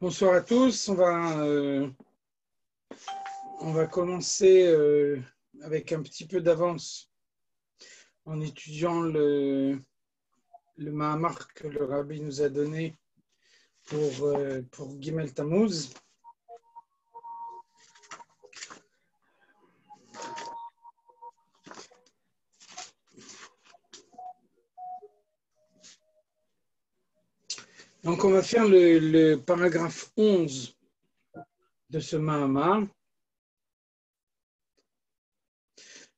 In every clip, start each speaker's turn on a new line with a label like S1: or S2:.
S1: Bonsoir à tous. On va commencer avec un petit peu d'avance en étudiant le Mahamar que le Rabbi nous a donné pour Gimel Tammuz. Donc, on va faire le paragraphe 11 de ce Mahamar.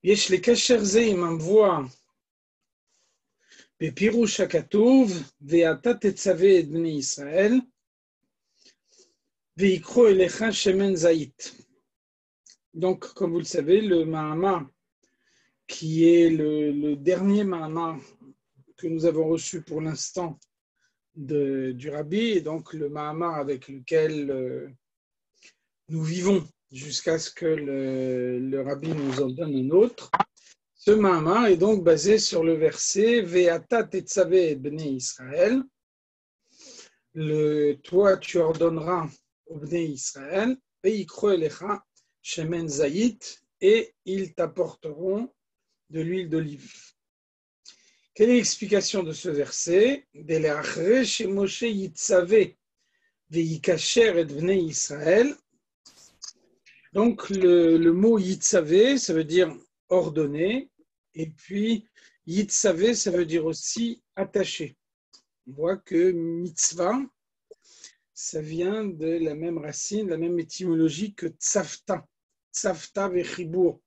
S1: יש לקשר זה עם המבואה בפירוש הכתוב, ואתה תצווה את בני ישראל, ויקחו אליך שמן זית. Donc, comme vous le savez, le Mahamar, qui est le dernier Mahamar que nous avons reçu pour l'instant du Rabbi, et donc le Mahamar avec lequel nous vivons jusqu'à ce que le Rabbi nous en donne un autre. Ce Mahamar est donc basé sur le verset Ve'ata tetzavé bnei Israël. Toi, tu ordonneras au bnei Israël, ve'yikro elecha shemen zayit, et ils t'apporteront de l'huile d'olive. Quelle est l'explication de ce verset? Deleachre chez Moshe yitzavé ve'yikacher et bnei Israël. Donc, le mot yitzavé, ça veut dire ordonner, et puis yitzavé, ça veut dire aussi attaché. On voit que mitzvah, ça vient de la même racine, la même étymologie que tzavta. Tzavta vechibour.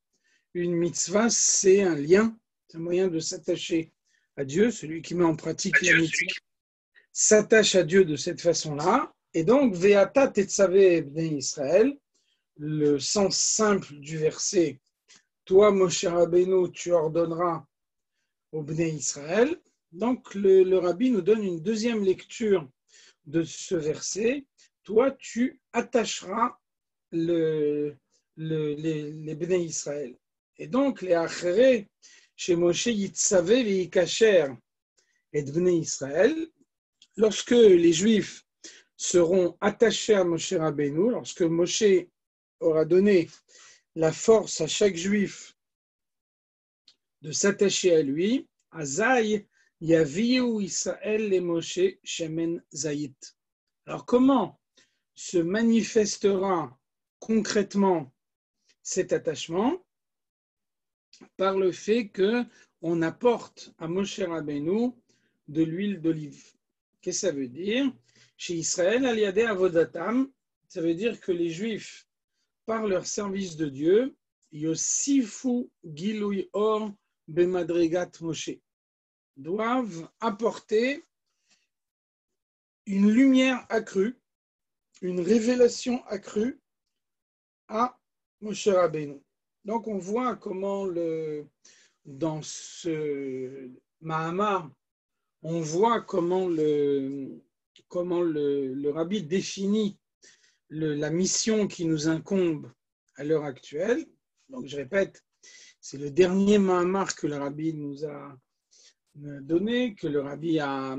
S1: Une mitzvah, c'est un lien, c'est un moyen de s'attacher à Dieu. Celui qui met en pratique la mitzvah s'attache à Dieu de cette façon-là. Et donc, ve'ata tetzavé bnei Israël, le sens simple du verset, toi, Moshe Rabbeinu, tu ordonneras au Bnei Israël. Donc, le Rabbi nous donne une deuxième lecture de ce verset. Toi, tu attacheras les Bnei Israël. Et donc, les Achere, chez Moshe Yitzavé ve'yikacher et Bnei Israël, lorsque les Juifs seront attachés à Moshe Rabbeinu, lorsque Moshe aura donné la force à chaque Juif de s'attacher à lui, Azaï Yaviu Israël le Moshe Shemen Zayit. Alors comment se manifestera concrètement cet attachement? Par le fait qu'on apporte à Moshe Rabbeinu de l'huile d'olive. Qu'est-ce que ça veut dire? Chez Israël, Aliadeh Avodatam, ça veut dire que les Juifs, par leur service de Dieu, Yosifu Gilui Or Bemadregat Moshe, doivent apporter une lumière accrue, une révélation accrue à Moshe Rabbeinu. Donc on voit comment dans ce Mahamar, on voit comment le Rabbi définit la mission qui nous incombe à l'heure actuelle. Donc je répète, c'est le dernier Mahamar que le Rabbi nous a donné, que le Rabbi a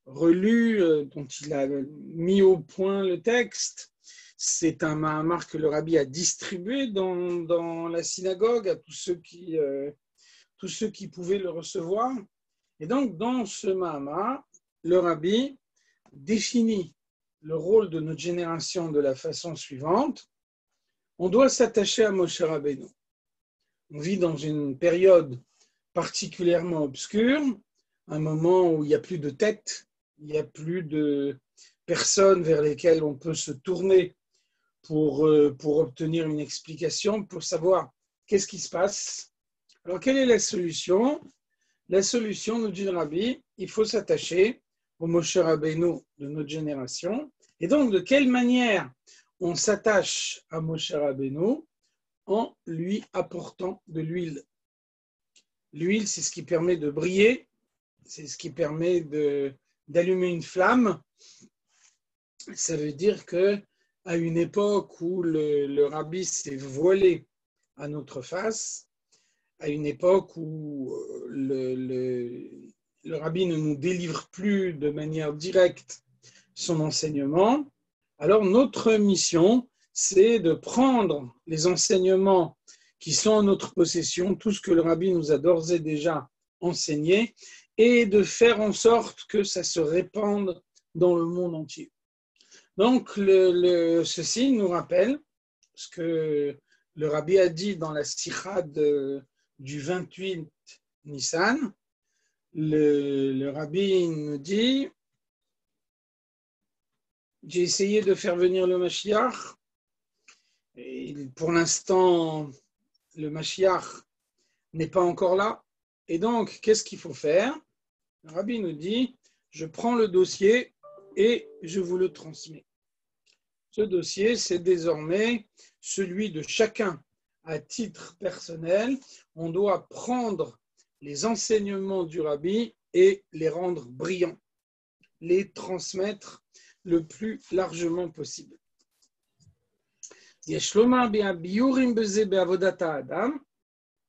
S1: relu, dont il a mis au point le texte. C'est un Mahamar que le Rabbi a distribué dans la synagogue à tous ceux qui pouvaient le recevoir. Et donc, dans ce Mahamar, le Rabbi définit le rôle de notre génération de la façon suivante. On doit s'attacher à Moshe Rabbeinu. On vit dans une période particulièrement obscure, un moment où il n'y a plus de tête, il n'y a plus de personnes vers lesquelles on peut se tourner pour obtenir une explication, pour savoir qu'est-ce qui se passe. Alors, quelle est la solution? La solution, nous dit le Rabbi, il faut s'attacher au Moshe Rabbeinu de notre génération. Et donc, de quelle manière on s'attache à Moshe Rabbeinu? En lui apportant de l'huile. L'huile, c'est ce qui permet de briller, c'est ce qui permet d'allumer une flamme. Ça veut dire qu'à une époque où le Rabbi s'est voilé à notre face, à une époque où le Rabbi ne nous délivre plus de manière directe son enseignement, Alors notre mission, c'est de prendre les enseignements qui sont en notre possession, tout ce que le Rabbi nous a d'ores et déjà enseigné, et de faire en sorte que ça se répande dans le monde entier. Donc ceci nous rappelle ce que le Rabbi a dit dans la Sikha du 28 Nissan. Le Rabbi nous dit: j'ai essayé de faire venir le Mashiach, et pour l'instant, le Mashiach n'est pas encore là. Et donc, qu'est-ce qu'il faut faire? Le Rabbi nous dit: je prends le dossier et je vous le transmets. Ce dossier, c'est désormais celui de chacun à titre personnel. On doit prendre les enseignements du Rabbi et les rendre brillants, les transmettre le plus largement possible.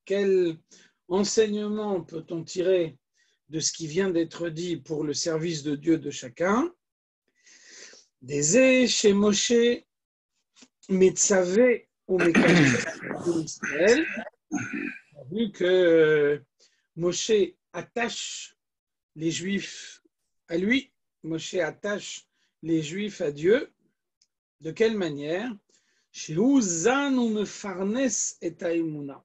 S1: Quel enseignement peut-on tirer de ce qui vient d'être dit pour le service de Dieu de chacun? Des chez Moshe, Metzavé ou Israël, vu que Moshe attache les Juifs à lui, Moshe attache les Juifs à Dieu. De quelle manière? Chez Uzan ou Mefarnes et Taïmouna.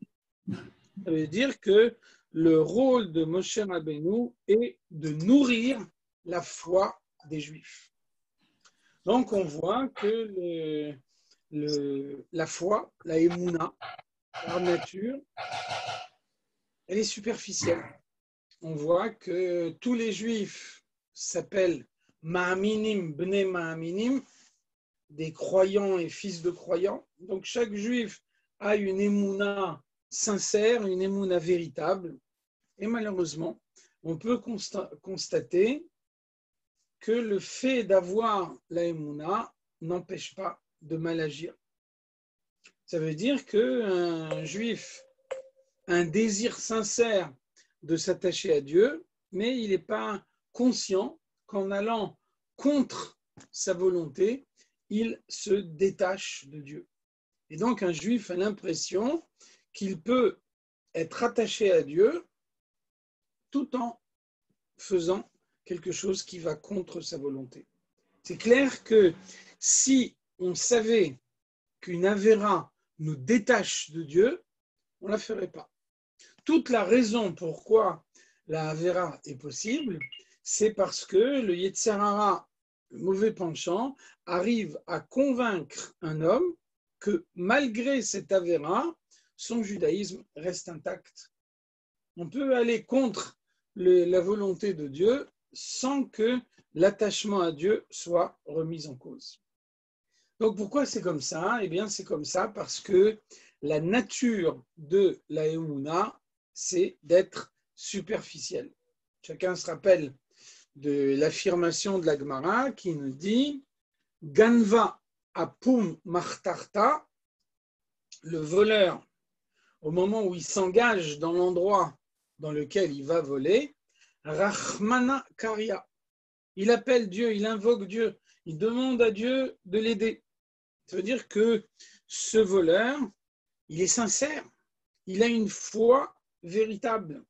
S1: Ça veut dire que le rôle de Moshe Rabbeinu est de nourrir la foi des Juifs. Donc on voit que la foi, la émouna, par nature, elle est superficielle. On voit que tous les Juifs s'appellent Ma'aminim, Bnei Ma'aminim, des croyants et fils de croyants. Donc chaque Juif a une émouna sincère, une émouna véritable. Et malheureusement, on peut constater que le fait d'avoir la émouna n'empêche pas de mal agir. Ça veut dire qu'un Juif a un désir sincère de s'attacher à Dieu, mais il n'est pas conscient qu'en allant contre sa volonté, il se détache de Dieu. Et donc un Juif a l'impression qu'il peut être attaché à Dieu tout en faisant quelque chose qui va contre sa volonté. C'est clair que si on savait qu'une avéra nous détache de Dieu, on ne la ferait pas. Toute la raison pourquoi la avéra est possible, c'est parce que le Yetzer Hara, le mauvais penchant, arrive à convaincre un homme que malgré cette avéra, son judaïsme reste intact. On peut aller contre la volonté de Dieu sans que l'attachement à Dieu soit remis en cause. Donc pourquoi c'est comme ça? Eh bien c'est comme ça parce que la nature de la émouna, c'est d'être superficiel. Chacun se rappelle de l'affirmation de la Gemara qui nous dit Ganva apum martarta, le voleur, au moment où il s'engage dans l'endroit dans lequel il va voler, Rachmana Karia. Il appelle Dieu, il invoque Dieu, il demande à Dieu de l'aider. Ça veut dire que ce voleur, il est sincère, il a une foi véritable.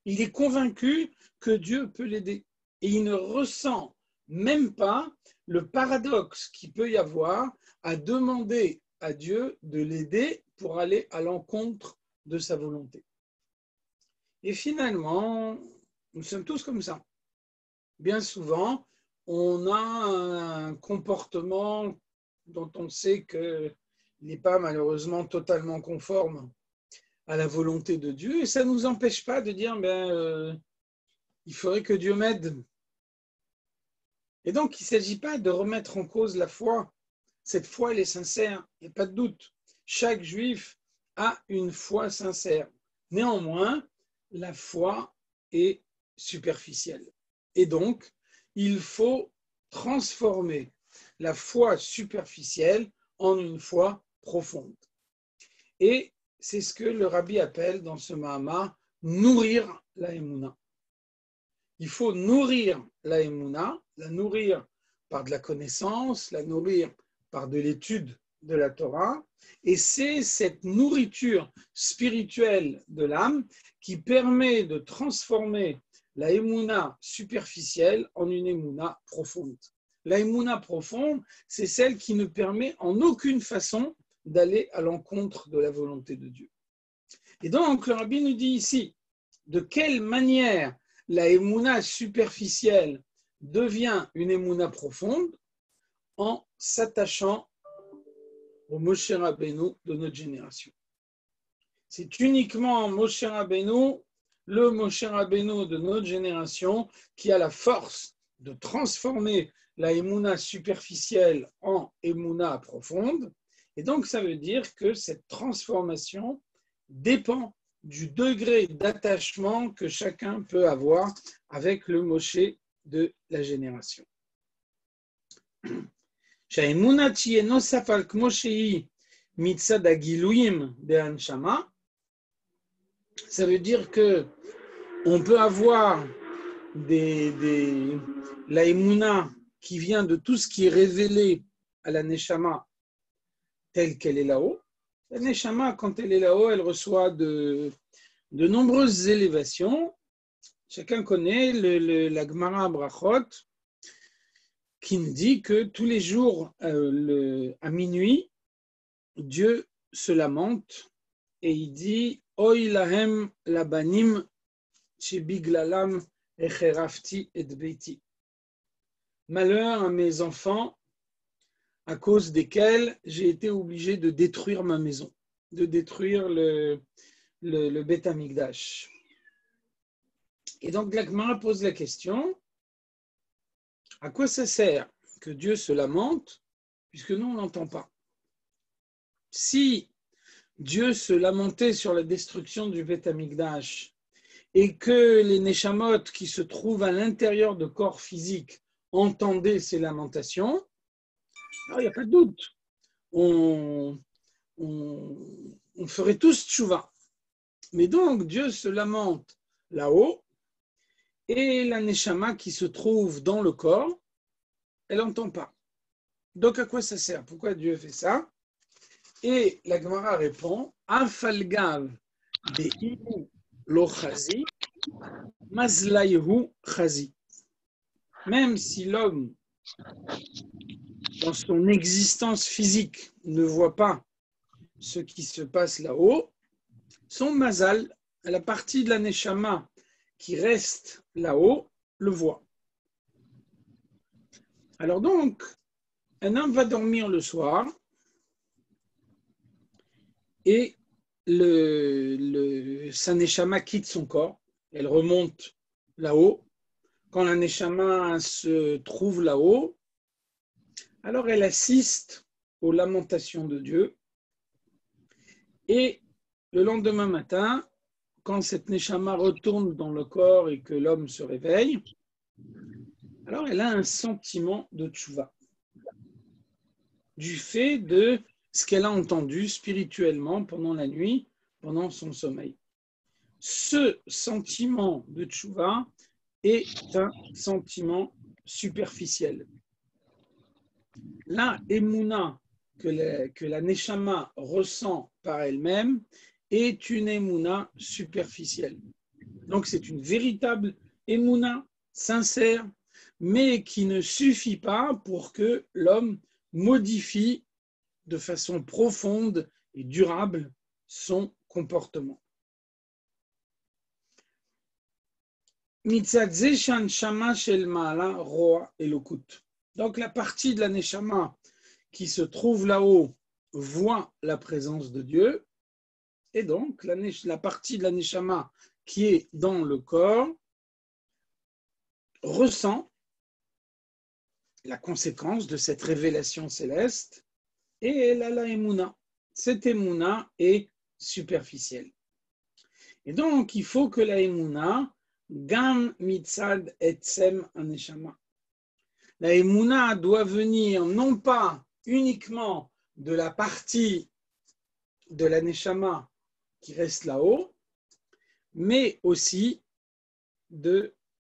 S1: Il est convaincu que Dieu peut l'aider. Et il ne ressent même pas le paradoxe qu'il peut y avoir à demander à Dieu de l'aider pour aller à l'encontre de sa volonté. Et finalement, nous sommes tous comme ça. Bien souvent, on a un comportement dont on sait qu'il n'est pas malheureusement totalement conforme à la volonté de Dieu, et ça ne nous empêche pas de dire il faudrait que Dieu m'aide. Et donc, il ne s'agit pas de remettre en cause la foi. Cette foi, elle est sincère, il n'y a pas de doute. Chaque juif a une foi sincère. Néanmoins, la foi est superficielle. Et donc, il faut transformer la foi superficielle en une foi profonde. Et c'est ce que le Rabbi appelle dans ce Mahama nourrir la émouna. Il faut nourrir la émouna, la nourrir par de la connaissance, la nourrir par de l'étude de la Torah. Et c'est cette nourriture spirituelle de l'âme qui permet de transformer la émouna superficielle en une émouna profonde. La émouna profonde, c'est celle qui ne permet en aucune façon d'aller à l'encontre de la volonté de Dieu. Et donc, le Rabbi nous dit ici, de quelle manière la émouna superficielle devient une émouna profonde en s'attachant au Moshe Rabbeinu de notre génération. C'est uniquement Moshe Rabbeinu, le Moshe Rabbeinu de notre génération, qui a la force de transformer la émouna superficielle en émouna profonde. Et donc, ça veut dire que cette transformation dépend du degré d'attachement que chacun peut avoir avec le Moshe de la génération. שהאמונה תהיה נוסף על כמו שהיא מצד הגילויים בהנשמה, ça veut dire que on peut avoir la émouna qui vient de tout ce qui est révélé à la neshama telle qu'elle est là-haut. La neshama, quand elle est là-haut, elle reçoit de nombreuses élévations. Chacun connaît la Gemara Brachot, qui nous dit que tous les jours, à minuit, Dieu se lamente et il dit « Oy lahem labanim shebiglalam echerafti et beiti » Malheur à mes enfants à cause desquels j'ai été obligé de détruire ma maison, de détruire le Beth Amikdash. Et donc la Gemara pose la question, à quoi ça sert que Dieu se lamente, puisque nous, on n'entend pas? Si Dieu se lamentait sur la destruction du Beth Amikdash et que les Neshamot qui se trouvent à l'intérieur de corps physiques entendaient ces lamentations, alors il n'y a pas de doute. On ferait tous tchouva. Mais donc, Dieu se lamente là-haut et la Neshama qui se trouve dans le corps, elle n'entend pas. Donc, à quoi ça sert? Pourquoi Dieu fait ça? Et la Gemara répond, Afalgav de Ibu lo chazi, mazlayehu chazi. Même si l'homme, dans son existence physique, ne voit pas ce qui se passe là-haut, son mazal, la partie de la neshama qui reste là-haut, le voit. Alors donc, un homme va dormir le soir et sa neshama quitte son corps, elle remonte là-haut. Quand la neshama se trouve là-haut, alors elle assiste aux lamentations de Dieu. Et le lendemain matin, quand cette neshama retourne dans le corps et que l'homme se réveille, alors elle a un sentiment de tchouva, du fait de ce qu'elle a entendu spirituellement pendant la nuit, pendant son sommeil. Ce sentiment de tchouva est un sentiment superficiel. La émouna que la neshama ressent par elle-même est une émouna superficielle. Donc c'est une véritable émouna sincère, mais qui ne suffit pas pour que l'homme modifie de façon profonde et durable son comportement. Donc la partie de la neshama qui se trouve là-haut voit la présence de Dieu, et donc la partie de la neshama qui est dans le corps ressent la conséquence de cette révélation céleste, et elle a la émouna. Cette émouna est superficielle. Et donc, il faut que la émouna, gam mitzad etzem aneshama. La émouna doit venir non pas uniquement de la partie de la neshama qui reste là-haut, mais aussi de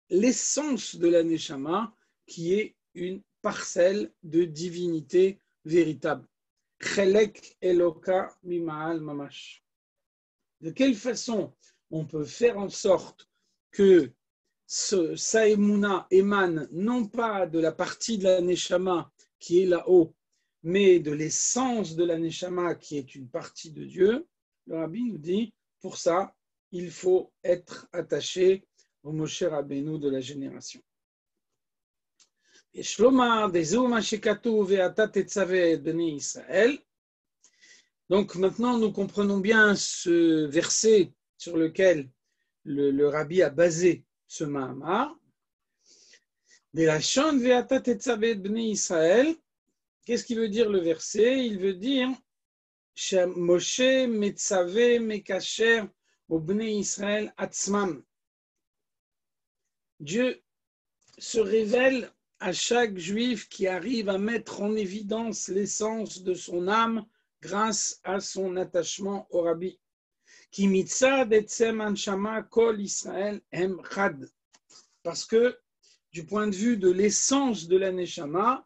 S1: l'essence de la neshama qui est une parcelle de divinité véritable. Chelek Eloka Mima'al Mamash. De quelle façon on peut faire en sorte que ce Saemuna émane non pas de la partie de la Neshama qui est là-haut, mais de l'essence de la Neshama qui est une partie de Dieu? Le Rabbi nous dit, pour ça, il faut être attaché au Moshe Rabbeinu de la génération. Et Shlomar des Zomashekatu Ve'ata Tetzaveh Bnei Israël. Donc maintenant, nous comprenons bien ce verset sur lequel le Rabbi a basé ce Mahamar. De la Shon Ve'ata Tetzaveh Bnei Israël. Qu'est-ce qu'il veut dire le verset? Il veut dire Moshe Metzaveh Mekacher au Bnei Israël Atzmam. Dieu se révèle à chaque juif qui arrive à mettre en évidence l'essence de son âme grâce à son attachement au Rabbi. Ki mitzad etzem anshama kol Israël hem chad. Parce que du point de vue de l'essence de la neshama,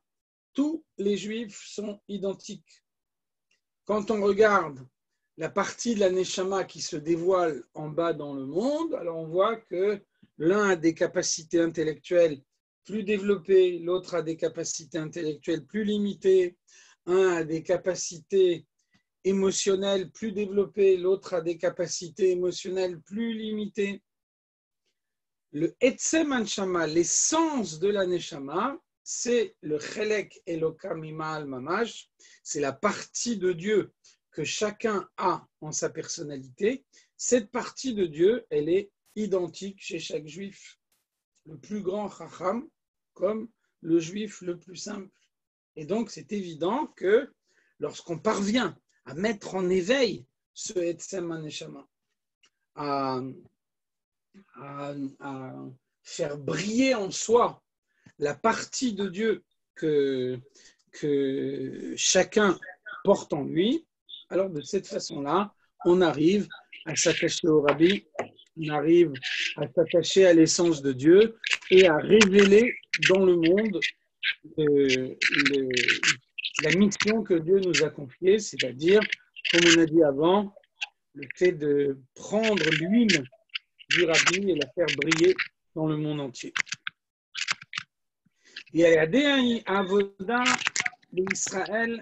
S1: tous les juifs sont identiques. Quand on regarde la partie de la neshama qui se dévoile en bas dans le monde, alors on voit que l'un a des capacités intellectuelles plus développées, l'autre a des capacités intellectuelles plus limitées, un a des capacités émotionnelles plus développées, l'autre a des capacités émotionnelles plus limitées. Le Etzem Anshama, l'essence de la Neshama, c'est le Chelek Eloka Mima'al Mamash, c'est la partie de Dieu que chacun a en sa personnalité. Cette partie de Dieu, elle est identique chez chaque juif. Le plus grand Chacham comme le juif le plus simple. Et donc, c'est évident que lorsqu'on parvient à mettre en éveil ce Etzem Aneshama, à faire briller en soi la partie de Dieu que chacun porte en lui, alors de cette façon-là, on arrive à s'attacher au Rabbi, on arrive à s'attacher à l'essence de Dieu et à révéler dans le monde la mission que Dieu nous a confiée, c'est-à-dire, comme on a dit avant, le fait de prendre l'huile du Rabbi et la faire briller dans le monde entier. יעדי העבודה בישראל,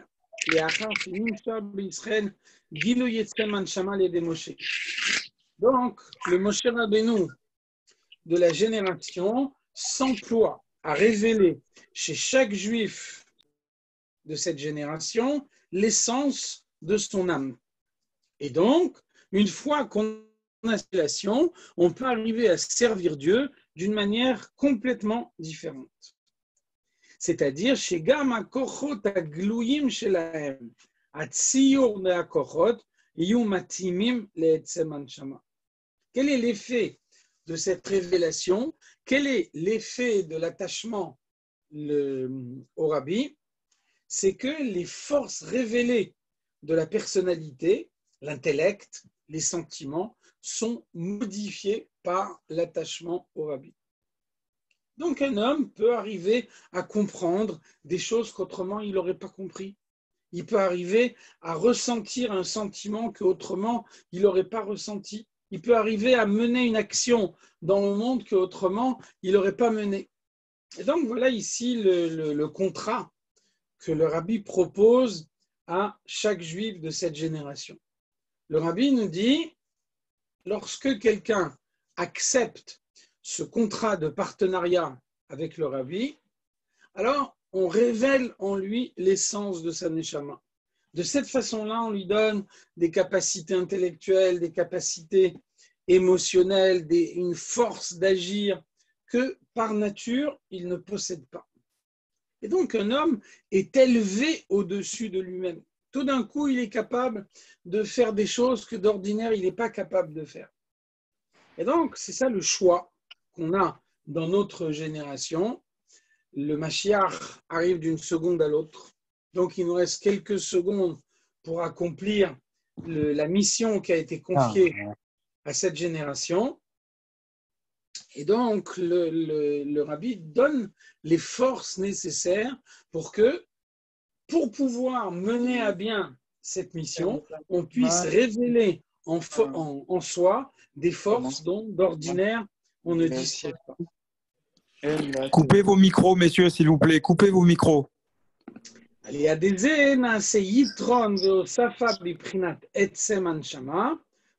S1: לאחר שנמשל בישראל, גילוי יצחם הנשמה על ידי משה. Donc, le Moshe Rabbeinu de la génération s'emploie à révéler chez chaque juif de cette génération l'essence de son âme. Et donc, une fois qu'on a cette relation, on peut arriver à servir Dieu d'une manière complètement différente. C'est-à-dire, chez Gam Kochot Aglouyim Shelahem, Atsiur de Akochot, Yum Matimim Le'etzem Anshama. Quel est l'effet de cette révélation? Quel est l'effet de l'attachement au Rabbi? C'est que les forces révélées de la personnalité, l'intellect, les sentiments, sont modifiées par l'attachement au Rabbi. Donc un homme peut arriver à comprendre des choses qu'autrement il n'aurait pas compris. Il peut arriver à ressentir un sentiment qu'autrement il n'aurait pas ressenti. Il peut arriver à mener une action dans le monde qu'autrement il n'aurait pas menée. Et donc voilà ici le contrat que le Rabbi propose à chaque juif de cette génération. Le Rabbi nous dit, lorsque quelqu'un accepte ce contrat de partenariat avec le Rabbi, alors on révèle en lui l'essence de sa neshama. De cette façon-là, on lui donne des capacités intellectuelles, des capacités émotionnelles, une force d'agir que par nature, il ne possède pas. Et donc, un homme est élevé au-dessus de lui-même. Tout d'un coup, il est capable de faire des choses que d'ordinaire, il n'est pas capable de faire. Et donc, c'est ça le choix qu'on a dans notre génération. Le Mashiach arrive d'une seconde à l'autre. Donc, il nous reste quelques secondes pour accomplir la mission qui a été confiée à cette génération. Et donc, le rabbi donne les forces nécessaires pour pouvoir mener à bien cette mission, on puisse révéler en soi des forces dont d'ordinaire on ne dispose pas.
S2: Coupez vos micros, messieurs, s'il vous plaît. Coupez vos micros.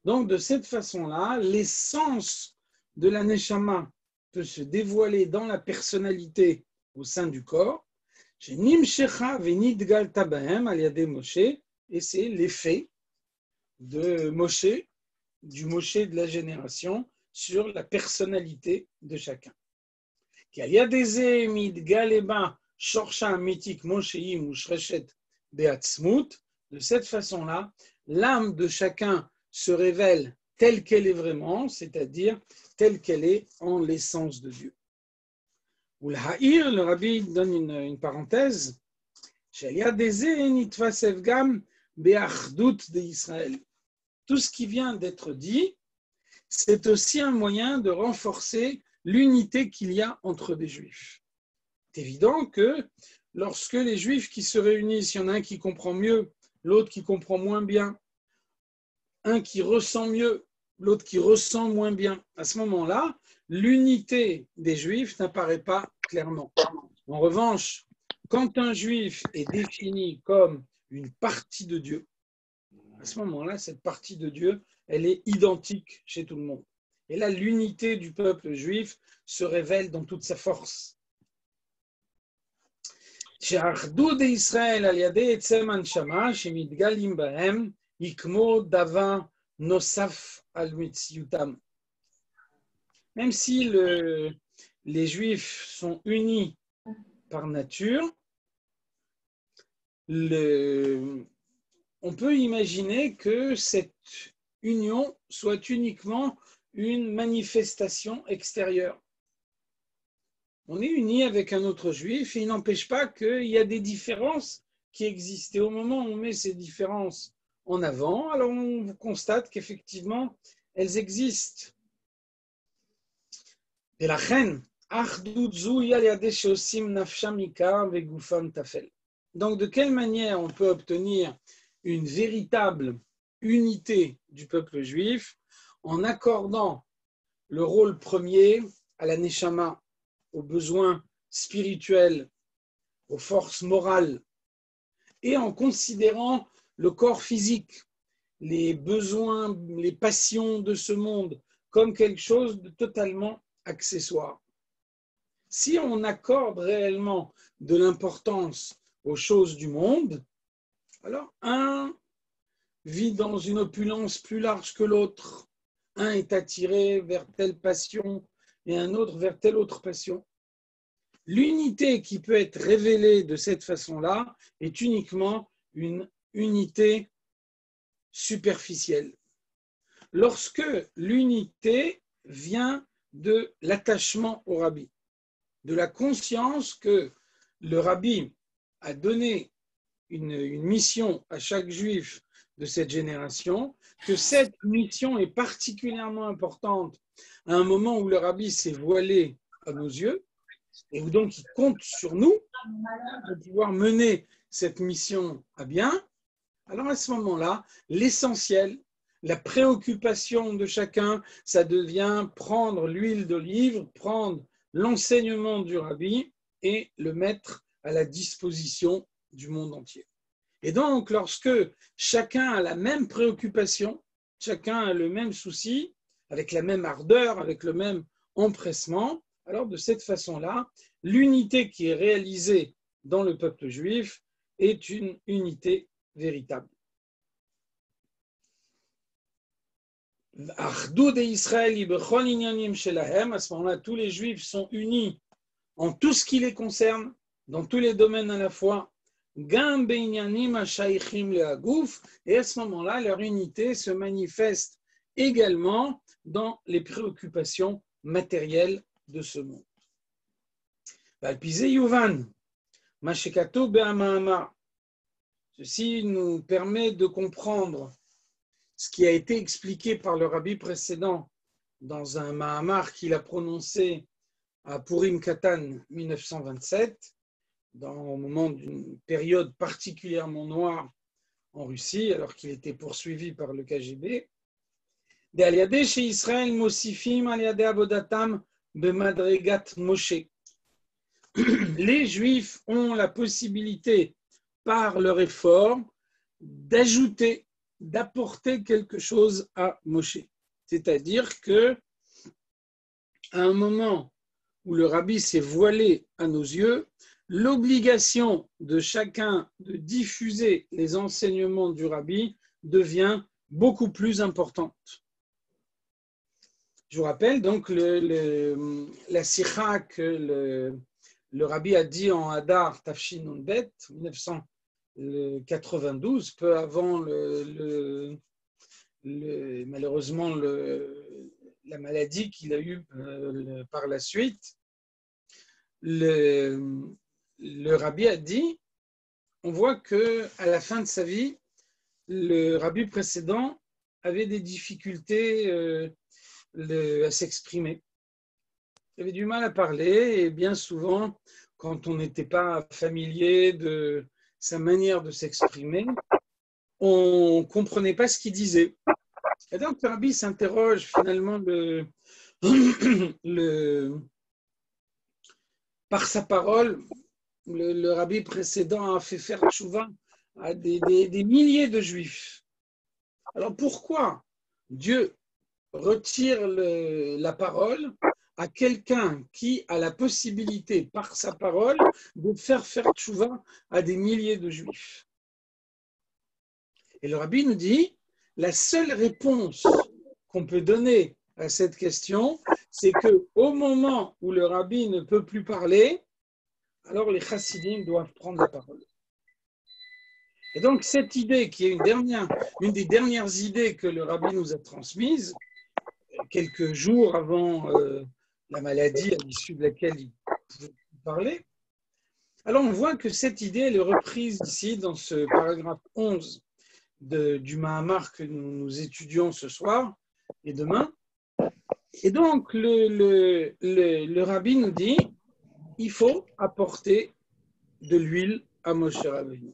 S1: Donc, de cette façon-là, l'essence de la neshama peut se dévoiler dans la personnalité au sein du corps. Et c'est l'effet de Moshe, du Moshe de la génération, sur la personnalité de chacun. De cette façon-là, l'âme de chacun se révèle telle qu'elle est vraiment, c'est-à-dire telle qu'elle est en l'essence de Dieu. Le rabbi donne une parenthèse. Tout ce qui vient d'être dit, c'est aussi un moyen de renforcer l'unité qu'il y a entre les Juifs. C'est évident que lorsque les Juifs qui se réunissent, il y en a un qui comprend mieux, l'autre qui comprend moins bien, un qui ressent mieux, l'autre qui ressent moins bien, à ce moment-là, l'unité des Juifs n'apparaît pas clairement. En revanche, quand un Juif est défini comme une partie de Dieu, à ce moment-là, cette partie de Dieu, elle est identique chez tout le monde. Et là, l'unité du peuple juif se révèle dans toute sa force. Même si les Juifs sont unis par nature, on peut imaginer que cette union soit uniquement une manifestation extérieure. On est unis avec un autre juif et il n'empêche pas qu'il y a des différences qui existent. Et au moment où on met ces différences en avant, alors on constate qu'effectivement, elles existent. Et la reine, donc, de quelle manière on peut obtenir une véritable unité du peuple juif en accordant le rôle premier à la neshama, aux besoins spirituels, aux forces morales, et en considérant le corps physique, les besoins, les passions de ce monde comme quelque chose de totalement accessoire. Si on accorde réellement de l'importance aux choses du monde, alors un vit dans une opulence plus large que l'autre. Un est attiré vers telle passion et un autre vers telle autre passion. L'unité qui peut être révélée de cette façon-là est uniquement une unité superficielle. Lorsque l'unité vient de l'attachement au rabbi, de la conscience que le rabbi a donné une mission à chaque juif de cette génération, que cette mission est particulièrement importante à un moment où le rabbi s'est voilé à nos yeux, et où donc il compte sur nous pour pouvoir mener cette mission à bien, alors à ce moment-là, l'essentiel, la préoccupation de chacun, ça devient prendre l'huile d'olive, prendre l'enseignement du rabbi et le mettre à la disposition du monde entier. Et donc, lorsque chacun a la même préoccupation, chacun a le même souci, avec la même ardeur, avec le même empressement, alors de cette façon-là, l'unité qui est réalisée dans le peuple juif est une unité véritable. À ce moment-là, tous les juifs sont unis en tout ce qui les concerne, dans tous les domaines à la fois, et à ce moment-là, leur unité se manifeste également dans les préoccupations matérielles de ce monde. Ceci nous permet de comprendre ce qui a été expliqué par le rabbi précédent dans un Mahamar qu'il a prononcé à Purim Katan 1927, au moment d'une période particulièrement noire en Russie, alors qu'il était poursuivi par le KGB. Les Juifs ont la possibilité, par leur effort, d'ajouter, d'apporter quelque chose à Moshe. C'est-à-dire que à un moment où le rabbi s'est voilé à nos yeux, l'obligation de chacun de diffuser les enseignements du rabbi devient beaucoup plus importante. Je vous rappelle donc la sikha que le rabbi a dit en Hadar Tafshin Bet 1992, peu avant malheureusement la maladie qu'il a eue par la suite. Le rabbi a dit, on voit qu'à la fin de sa vie, le rabbi précédent avait des difficultés à s'exprimer. Il avait du mal à parler et bien souvent, quand on n'était pas familier de sa manière de s'exprimer, on ne comprenait pas ce qu'il disait. Et donc, le rabbi s'interroge finalement par sa parole. Le rabbi précédent a fait faire tchouva à des milliers de juifs. Alors pourquoi Dieu retire la parole à quelqu'un qui a la possibilité, par sa parole, de faire tchouva à des milliers de juifs? Et le rabbi nous dit, la seule réponse qu'on peut donner à cette question, c'est qu'au moment où le rabbi ne peut plus parler, alors les chassidim doivent prendre la parole. Et donc cette idée, qui est une des dernières idées que le rabbi nous a transmises, quelques jours avant la maladie à l'issue de laquelle il pouvait parler, alors on voit que cette idée elle est reprise ici dans ce paragraphe 11 du Mahamar que nous étudions ce soir et demain. Et donc le rabbi nous dit, il faut apporter de l'huile à Moshe Rabbeinu.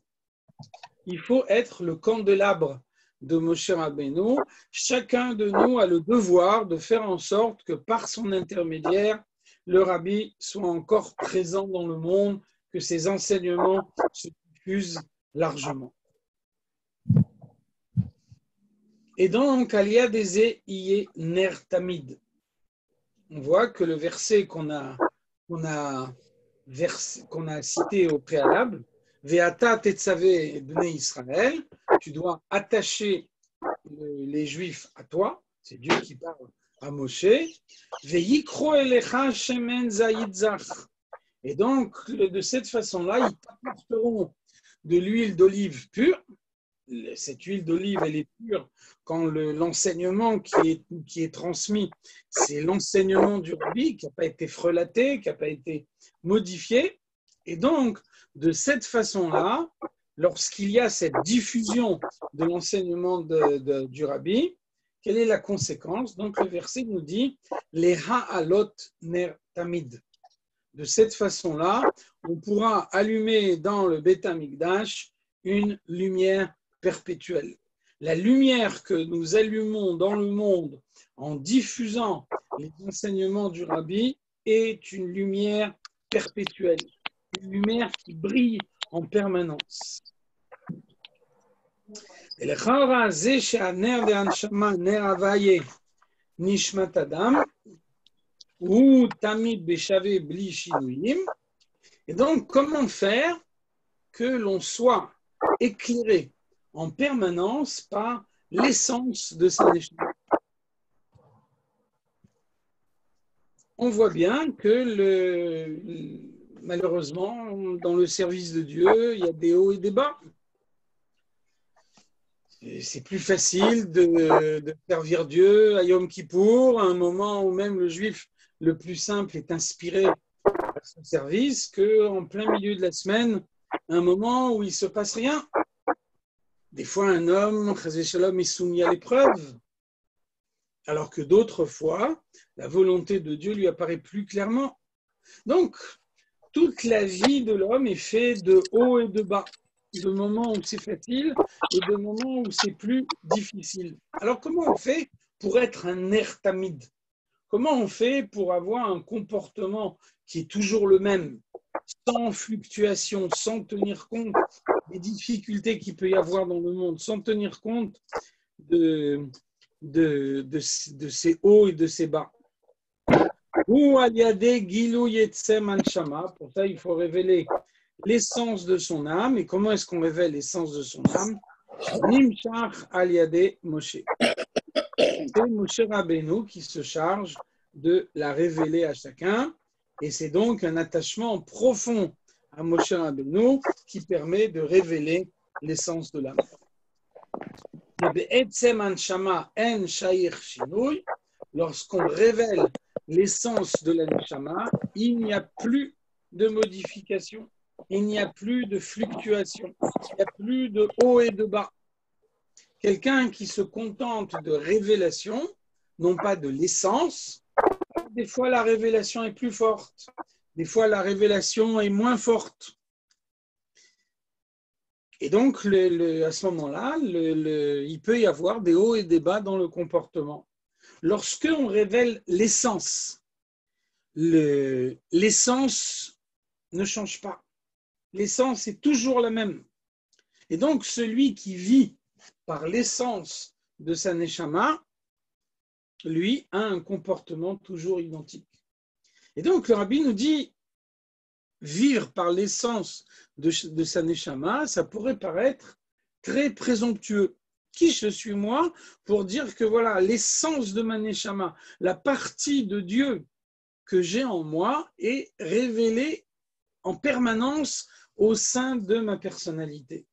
S1: Il faut être le candélabre de Moshe Rabbeinu. Chacun de nous a le devoir de faire en sorte que par son intermédiaire, le rabbi soit encore présent dans le monde, que ses enseignements se diffusent largement. Et donc, Alia Deze Iye Ner Tamid. On voit que le verset qu'on a cité au préalable, Ve'ata tetzave bnei Israël, tu dois attacher les Juifs à toi, c'est Dieu qui parle à Moshe, Ve'yikro elecha shemen zayit zach. Et donc, de cette façon-là, ils t'apporteront de l'huile d'olive pure. Cette huile d'olive, elle est pure quand l'enseignement qui est transmis, c'est l'enseignement du rabbi qui n'a pas été frelaté, qui n'a pas été modifié. Et donc, de cette façon-là, lorsqu'il y a cette diffusion de l'enseignement du rabbi, quelle est la conséquence? Donc, le verset nous dit « Les ha'alot ner tamid ». De cette façon-là, on pourra allumer dans le Beth Amikdash une lumière perpétuelle. La lumière que nous allumons dans le monde en diffusant les enseignements du rabbi est une lumière perpétuelle, une lumière qui brille en permanence. Et le chara ze she'aner ve'anshama ner havaye nishmat adam ou tamid beshave bli shinuyim. Et donc, comment faire que l'on soit éclairé en permanence par l'essence de sa neshama? On voit bien que malheureusement, dans le service de Dieu, il y a des hauts et des bas. C'est plus facile de servir Dieu à Yom Kippour, à un moment où même le juif le plus simple est inspiré par son service, qu'en plein milieu de la semaine, un moment où il ne se passe rien. Des fois, un homme, Chazé Shalom, est soumis à l'épreuve. alors que d'autres fois, la volonté de Dieu lui apparaît plus clairement. Donc, toute la vie de l'homme est faite de haut et de bas, de moments où c'est facile et de moments où c'est plus difficile. Alors, comment on fait pour être un ertamide? Comment on fait pour avoir un comportement qui est toujours le même, sans fluctuation, sans tenir compte des difficultés qu'il peut y avoir dans le monde, sans tenir compte de ses hauts et de ses bas? Ou aliade gilou yetsem anshama. Pour ça, il faut révéler l'essence de son âme. Et comment est-ce qu'on révèle l'essence de son âme? Nimshach aliade Moshe. C'est Moshe Rabbeinu qui se charge de la révéler à chacun. Et c'est donc un attachement profond à Moshe Rabbeinu qui permet de révéler l'essence de l'âme. Lorsqu'on révèle l'essence de la neshama, il n'y a plus de modification, il n'y a plus de fluctuation, il n'y a plus de haut et de bas. Quelqu'un qui se contente de révélation, non pas de l'essence, des fois la révélation est plus forte, des fois la révélation est moins forte. Et donc, à ce moment-là, il peut y avoir des hauts et des bas dans le comportement. Lorsqu'on révèle l'essence, l'essence ne change pas. L'essence est toujours la même. Et donc, celui qui vit par l'essence de sa neshama, lui, a un comportement toujours identique. Et donc, le rabbi nous dit, vivre par l'essence de sa neshama, ça pourrait paraître très présomptueux. Qui je suis moi pour dire que voilà, l'essence de ma neshama, la partie de Dieu que j'ai en moi est révélée en permanence au sein de ma personnalité.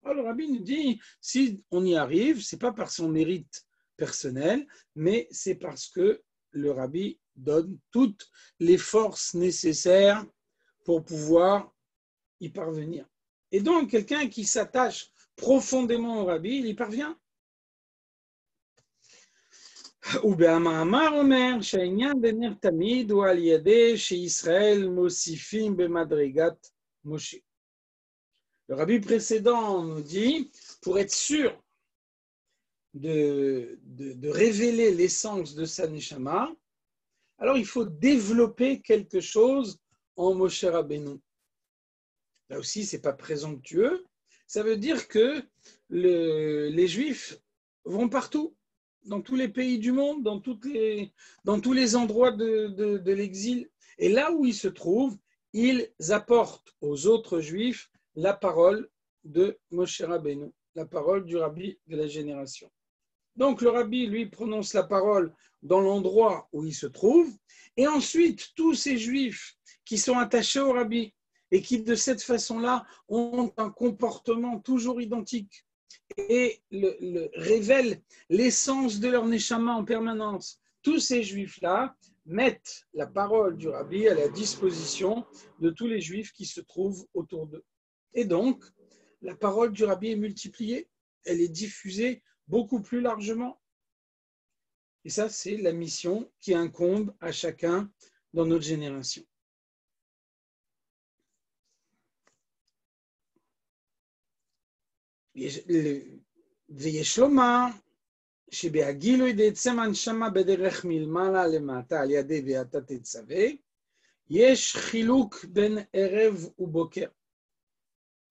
S1: Alors, le rabbi nous dit, si on y arrive, ce n'est pas par son mérite personnel, mais c'est parce que le rabbi donne toutes les forces nécessaires pour pouvoir y parvenir. Et donc, quelqu'un qui s'attache profondément au rabbi, il y parvient. ובמאמר אומר שהעניין בנר תמיד הוא על ידי שישראל מוסיפים במדרגת משה. Le rabbi précédent nous dit, pour être sûr de révéler l'essence de sa neshama, alors il faut développer quelque chose en Moshe Rabbeinu. Là aussi, ce n'est pas présomptueux. Ça veut dire que les Juifs vont partout, dans tous les pays du monde, dans tous les endroits de l'exil. Et là où ils se trouvent, ils apportent aux autres Juifs la parole de Moshe Rabbeinu, la parole du rabbi de la génération. Donc le rabbi, lui, prononce la parole dans l'endroit où il se trouve, et ensuite tous ces Juifs qui sont attachés au rabbi et qui, de cette façon-là, ont un comportement toujours identique et révèlent l'essence de leur neshama en permanence. Tous ces Juifs-là mettent la parole du rabbi à la disposition de tous les Juifs qui se trouvent autour d'eux. Et donc, la parole du rabbi est multipliée, elle est diffusée beaucoup plus largement. Et ça, c'est la mission qui incombe à chacun dans notre génération. ויש לומר שבהגילוי דעצם הנשמה בדרך מלמעלה למטה על ידי ואתה תצווה, יש חילוק בין ערב ובוקר.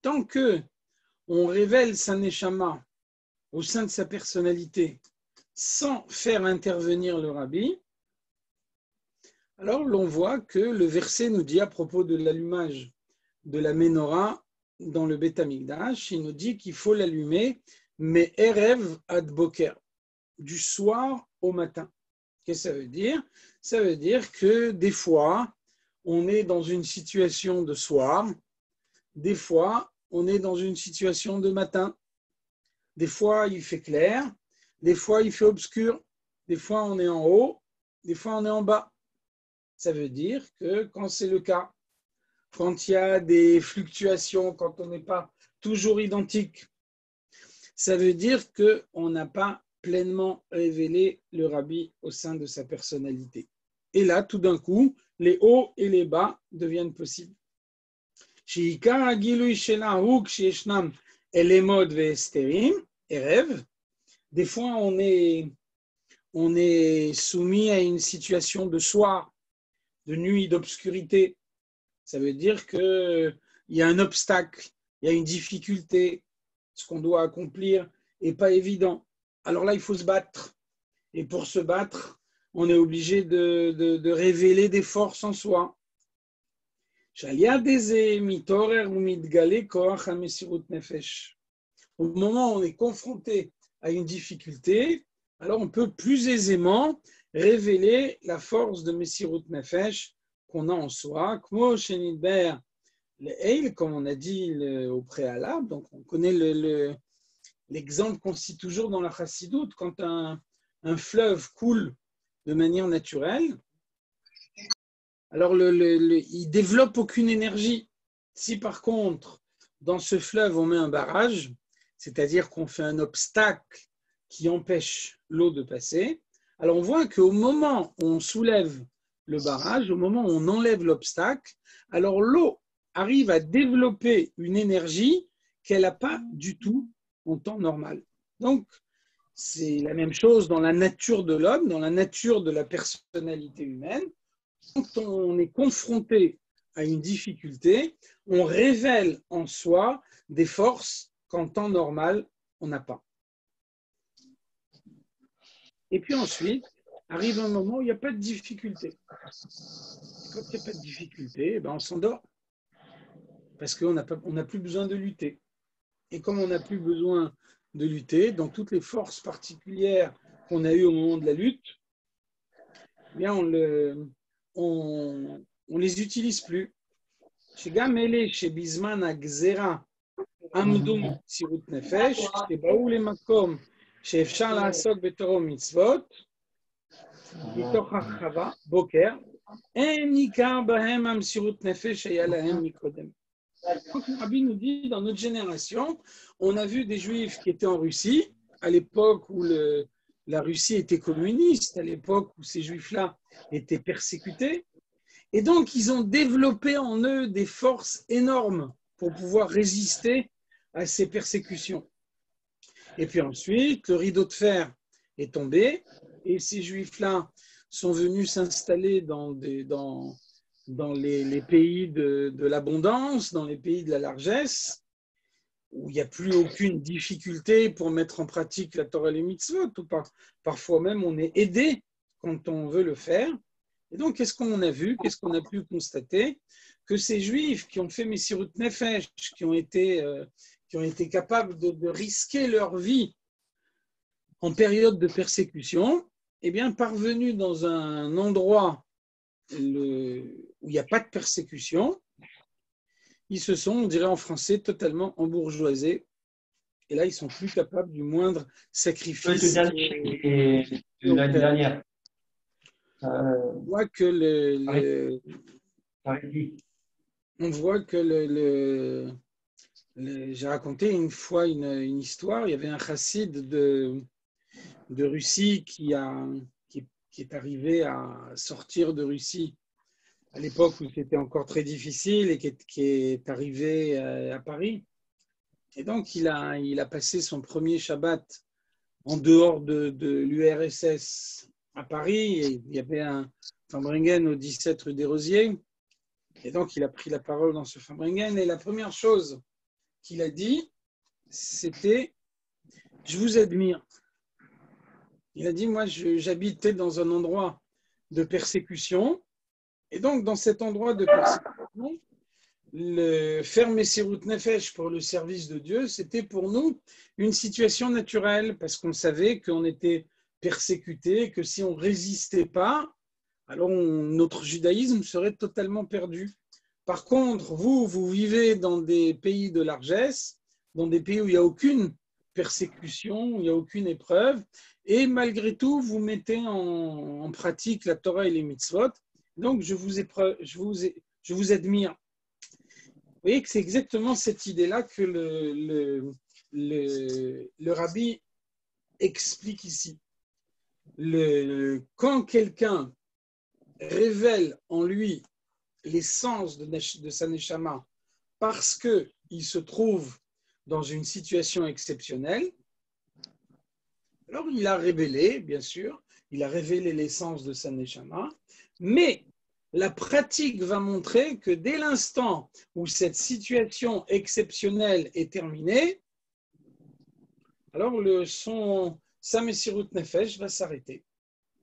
S1: Tant que on révèle sa neshama au sein de sa personnalité sans faire intervenir le rabbi, alors l'on voit que le verset nous dit à propos de l'allumage de la menorah dans le Beth Amikdash, il nous dit qu'il faut l'allumer, mais erev ad boker, du soir au matin. Qu'est-ce que ça veut dire? Ça veut dire que des fois, on est dans une situation de soir, des fois, on est dans une situation de matin. Des fois, il fait clair, des fois, il fait obscur, des fois, on est en haut, des fois, on est en bas. Ça veut dire que quand c'est le cas, quand il y a des fluctuations, quand on n'est pas toujours identique, ça veut dire qu'on n'a pas pleinement révéler le rabbi au sein de sa personnalité. Et là, tout d'un coup, les hauts et les bas deviennent possibles. שעיקר הגילוי שלה הוא כשישנם élémod ve'esterim, erev. Des fois, on est soumis à une situation de soir, de nuit, d'obscurité. Ça veut dire qu'il y a un obstacle, il y a une difficulté, ce qu'on doit accomplir n'est pas évident. Alors là, il faut se battre. Et pour se battre, on est obligé de révéler des forces en soi. Au moment où on est confronté à une difficulté, alors on peut plus aisément révéler la force de Messirut Nefesh qu'on a en soi, comme on a dit au préalable. Donc on connaît l'exemple qu'on cite toujours dans la Chassidoute, quand un fleuve coule de manière naturelle, alors il ne développe aucune énergie. Si par contre, dans ce fleuve, on met un barrage, c'est-à-dire qu'on fait un obstacle qui empêche l'eau de passer, alors on voit qu'au moment où on soulève le barrage, au moment où on enlève l'obstacle, alors l'eau arrive à développer une énergie qu'elle n'a pas du tout en temps normal. Donc, c'est la même chose dans la nature de l'homme, dans la nature de la personnalité humaine. Quand on est confronté à une difficulté, on révèle en soi des forces qu'en temps normal, on n'a pas. Et puis ensuite, arrive un moment où il n'y a pas de difficulté. Quand il n'y a pas de difficulté, on s'endort. Parce qu'on n'a plus besoin de lutter. Et comme on n'a plus besoin de lutter, dans toutes les forces particulières qu'on a eues au moment de la lutte, bien on les utilise plus. Chez Gamele, chez Bisman, à Gzera, Amdum, Sirut Nefesh, chez Baoul et Makom, chez Efshar Laasok Betoro Mitzvot, Mitoch Achava, Boker, En Nikar Bahem Am Sirut Nefesh, Aya Lahem Mikodem. Donc, le Rabbi nous dit, dans notre génération, on a vu des Juifs qui étaient en Russie, à l'époque où la Russie était communiste, à l'époque où ces Juifs-là étaient persécutés. Et donc, ils ont développé en eux des forces énormes pour pouvoir résister à ces persécutions. Et puis ensuite, le rideau de fer est tombé et ces Juifs-là sont venus s'installer dans les pays de l'abondance, dans les pays de la largesse, où il n'y a plus aucune difficulté pour mettre en pratique la Torah et les mitzvot, ou parfois même on est aidé quand on veut le faire. Et donc, qu'est-ce qu'on a vu, qu'est-ce qu'on a pu constater? Que ces Juifs qui ont fait Messirut Nefesh, qui ont été capables de risquer leur vie en période de persécution, eh bien, parvenus dans un endroit où il n'y a pas de persécution, ils se sont, on dirait en français, totalement embourgeoisés. Et là, ils ne sont plus capables du moindre sacrifice.
S3: La dernière.
S1: On voit que j'ai raconté une fois une histoire. Il y avait un chassid de Russie qui est arrivé à sortir de Russie à l'époque où c'était encore très difficile et qui est arrivé à Paris. Et donc, il a passé son premier Shabbat en dehors de l'URSS à Paris. Et il y avait un Farbrengen au 17 rue des Rosiers. Et donc, il a pris la parole dans ce Farbrengen. Et la première chose qu'il a dit, c'était « Je vous admire ». Il a dit « Moi, j'habitais dans un endroit de persécution. Et donc, dans cet endroit de persécution, faire Messirut Nefesh pour le service de Dieu, c'était pour nous une situation naturelle parce qu'on savait qu'on était persécuté, que si on ne résistait pas, alors notre judaïsme serait totalement perdu. Par contre, vous vivez dans des pays de largesse, dans des pays où il n'y a aucune persécution, où il n'y a aucune épreuve, et malgré tout, vous mettez en pratique la Torah et les mitzvot. Donc, je vous admire. Vous voyez que c'est exactement cette idée-là que le rabbi explique ici. Quand quelqu'un révèle en lui l'essence de sa neshama parce qu'il se trouve dans une situation exceptionnelle, alors il a révélé, bien sûr, il a révélé l'essence de sa neshama, mais la pratique va montrer que dès l'instant où cette situation exceptionnelle est terminée, alors sa Messirut Nefesh va s'arrêter.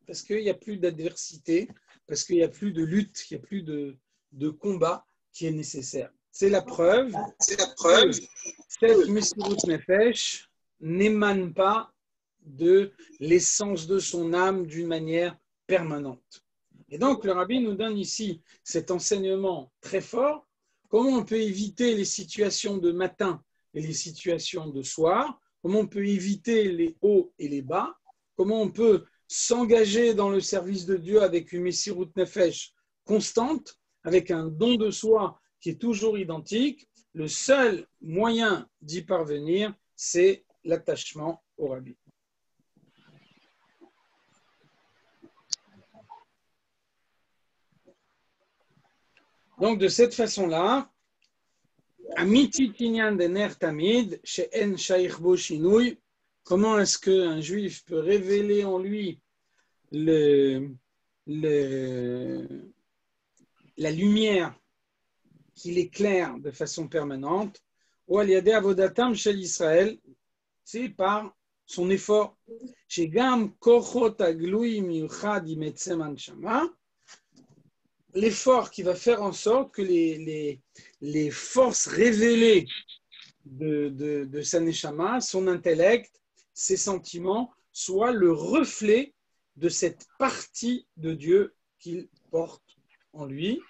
S1: Parce qu'il n'y a plus d'adversité, parce qu'il n'y a plus de lutte, il n'y a plus de combat qui est nécessaire. C'est la preuve. Que cette Messirut Nefesh n'émane pas de l'essence de son âme d'une manière permanente. Et donc, le Rabbi nous donne ici cet enseignement très fort. Comment on peut éviter les situations de matin et les situations de soir? Comment on peut éviter les hauts et les bas? Comment on peut s'engager dans le service de Dieu avec une Messirut Nefesh constante, avec un don de soi qui est toujours identique? Le seul moyen d'y parvenir, c'est l'attachement au Rabbi. Donc, de cette façon-là, Amitit inyan de ner tamid, she'en shaich bo shinui, comment est-ce qu'un juif peut révéler en lui la lumière qui l'éclaire de façon permanente, ou al-yadeh avodatam shel Israël, c'est par son effort. Shegam kochot aglui miuchad imetzem anshama, l'effort qui va faire en sorte que les forces révélées de sa neshama, son intellect, ses sentiments, soient le reflet de cette partie de Dieu qu'il porte en lui.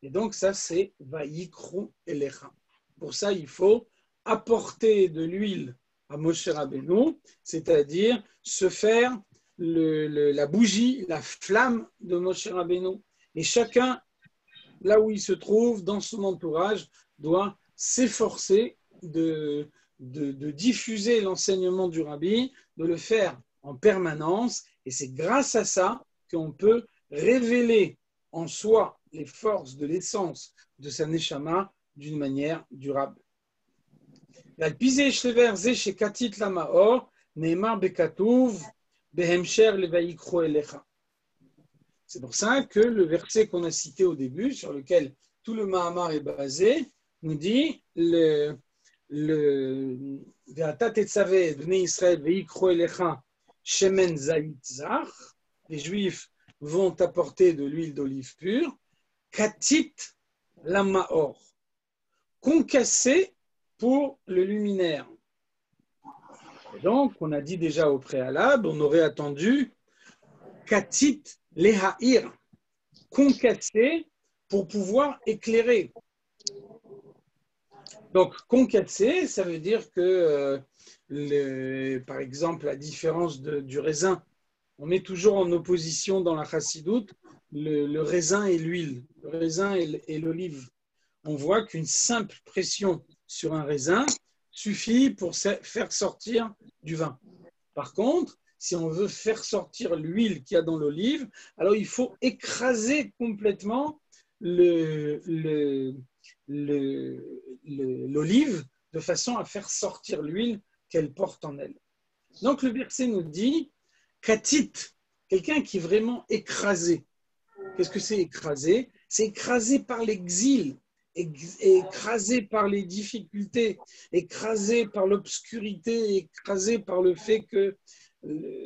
S1: Et donc ça, c'est Vayikru Elecha. Pour ça, il faut apporter de l'huile à Moshe Rabbeinu, c'est-à-dire se faire la bougie, la flamme de Moshe Rabbeinu. Et chacun, là où il se trouve, dans son entourage, doit s'efforcer de diffuser l'enseignement du Rabbi, de le faire en permanence. Et c'est grâce à ça qu'on peut révéler en soi les forces de l'essence de sa neshama d'une manière durable. C'est pour ça que le verset qu'on a cité au début, sur lequel tout le Mahamar est basé, nous dit les Juifs vont apporter de l'huile d'olive pure, katit la maor, concassé pour le luminaire. Et donc, on a dit déjà au préalable, on aurait attendu katit lehaïr, concassé pour pouvoir éclairer. Donc, concassé, ça veut dire que, par exemple, la différence du raisin, on met toujours en opposition dans la chassidoute le raisin et l'huile, le raisin et l'olive. On voit qu'une simple pression sur un raisin suffit pour faire sortir du vin. Par contre, si on veut faire sortir l'huile qu'il y a dans l'olive, alors il faut écraser complètement l'olive de façon à faire sortir l'huile qu'elle porte en elle. Donc le verset nous dit katit, quelqu'un qui est vraiment écrasé. Qu'est-ce que c'est écrasé? C'est écrasé par l'exil, écrasé par les difficultés, écrasé par l'obscurité, écrasé par le fait que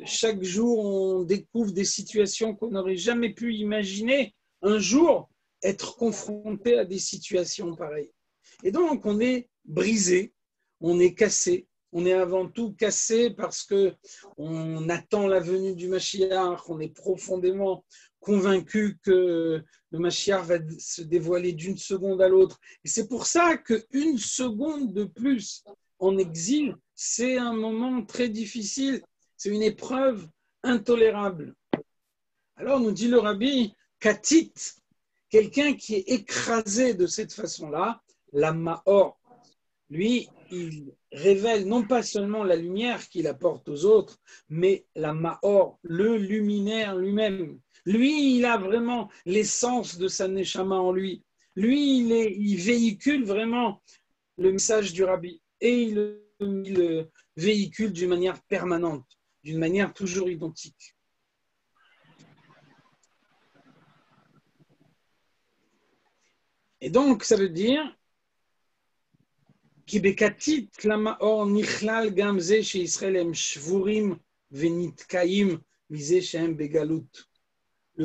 S1: chaque jour on découvre des situations qu'on n'aurait jamais pu imaginer un jour être confronté à des situations pareilles. Et donc on est brisé, on est cassé. On est avant tout cassé parce qu'on attend la venue du Mashiach, on est profondément convaincu que le Mashiach va se dévoiler d'une seconde à l'autre. Et c'est pour ça qu'une seconde de plus en exil, c'est un moment très difficile, c'est une épreuve intolérable. Alors nous dit le Rabbi, katit, quelqu'un qui est écrasé de cette façon-là, la ma'or. Lui, il révèle non pas seulement la lumière qu'il apporte aux autres, mais la Maor, le luminaire lui-même. Lui, il a vraiment l'essence de sa Neshama en lui. Lui, il véhicule vraiment le message du Rabbi et il le véhicule d'une manière permanente, d'une manière toujours identique. Et donc, ça veut dire le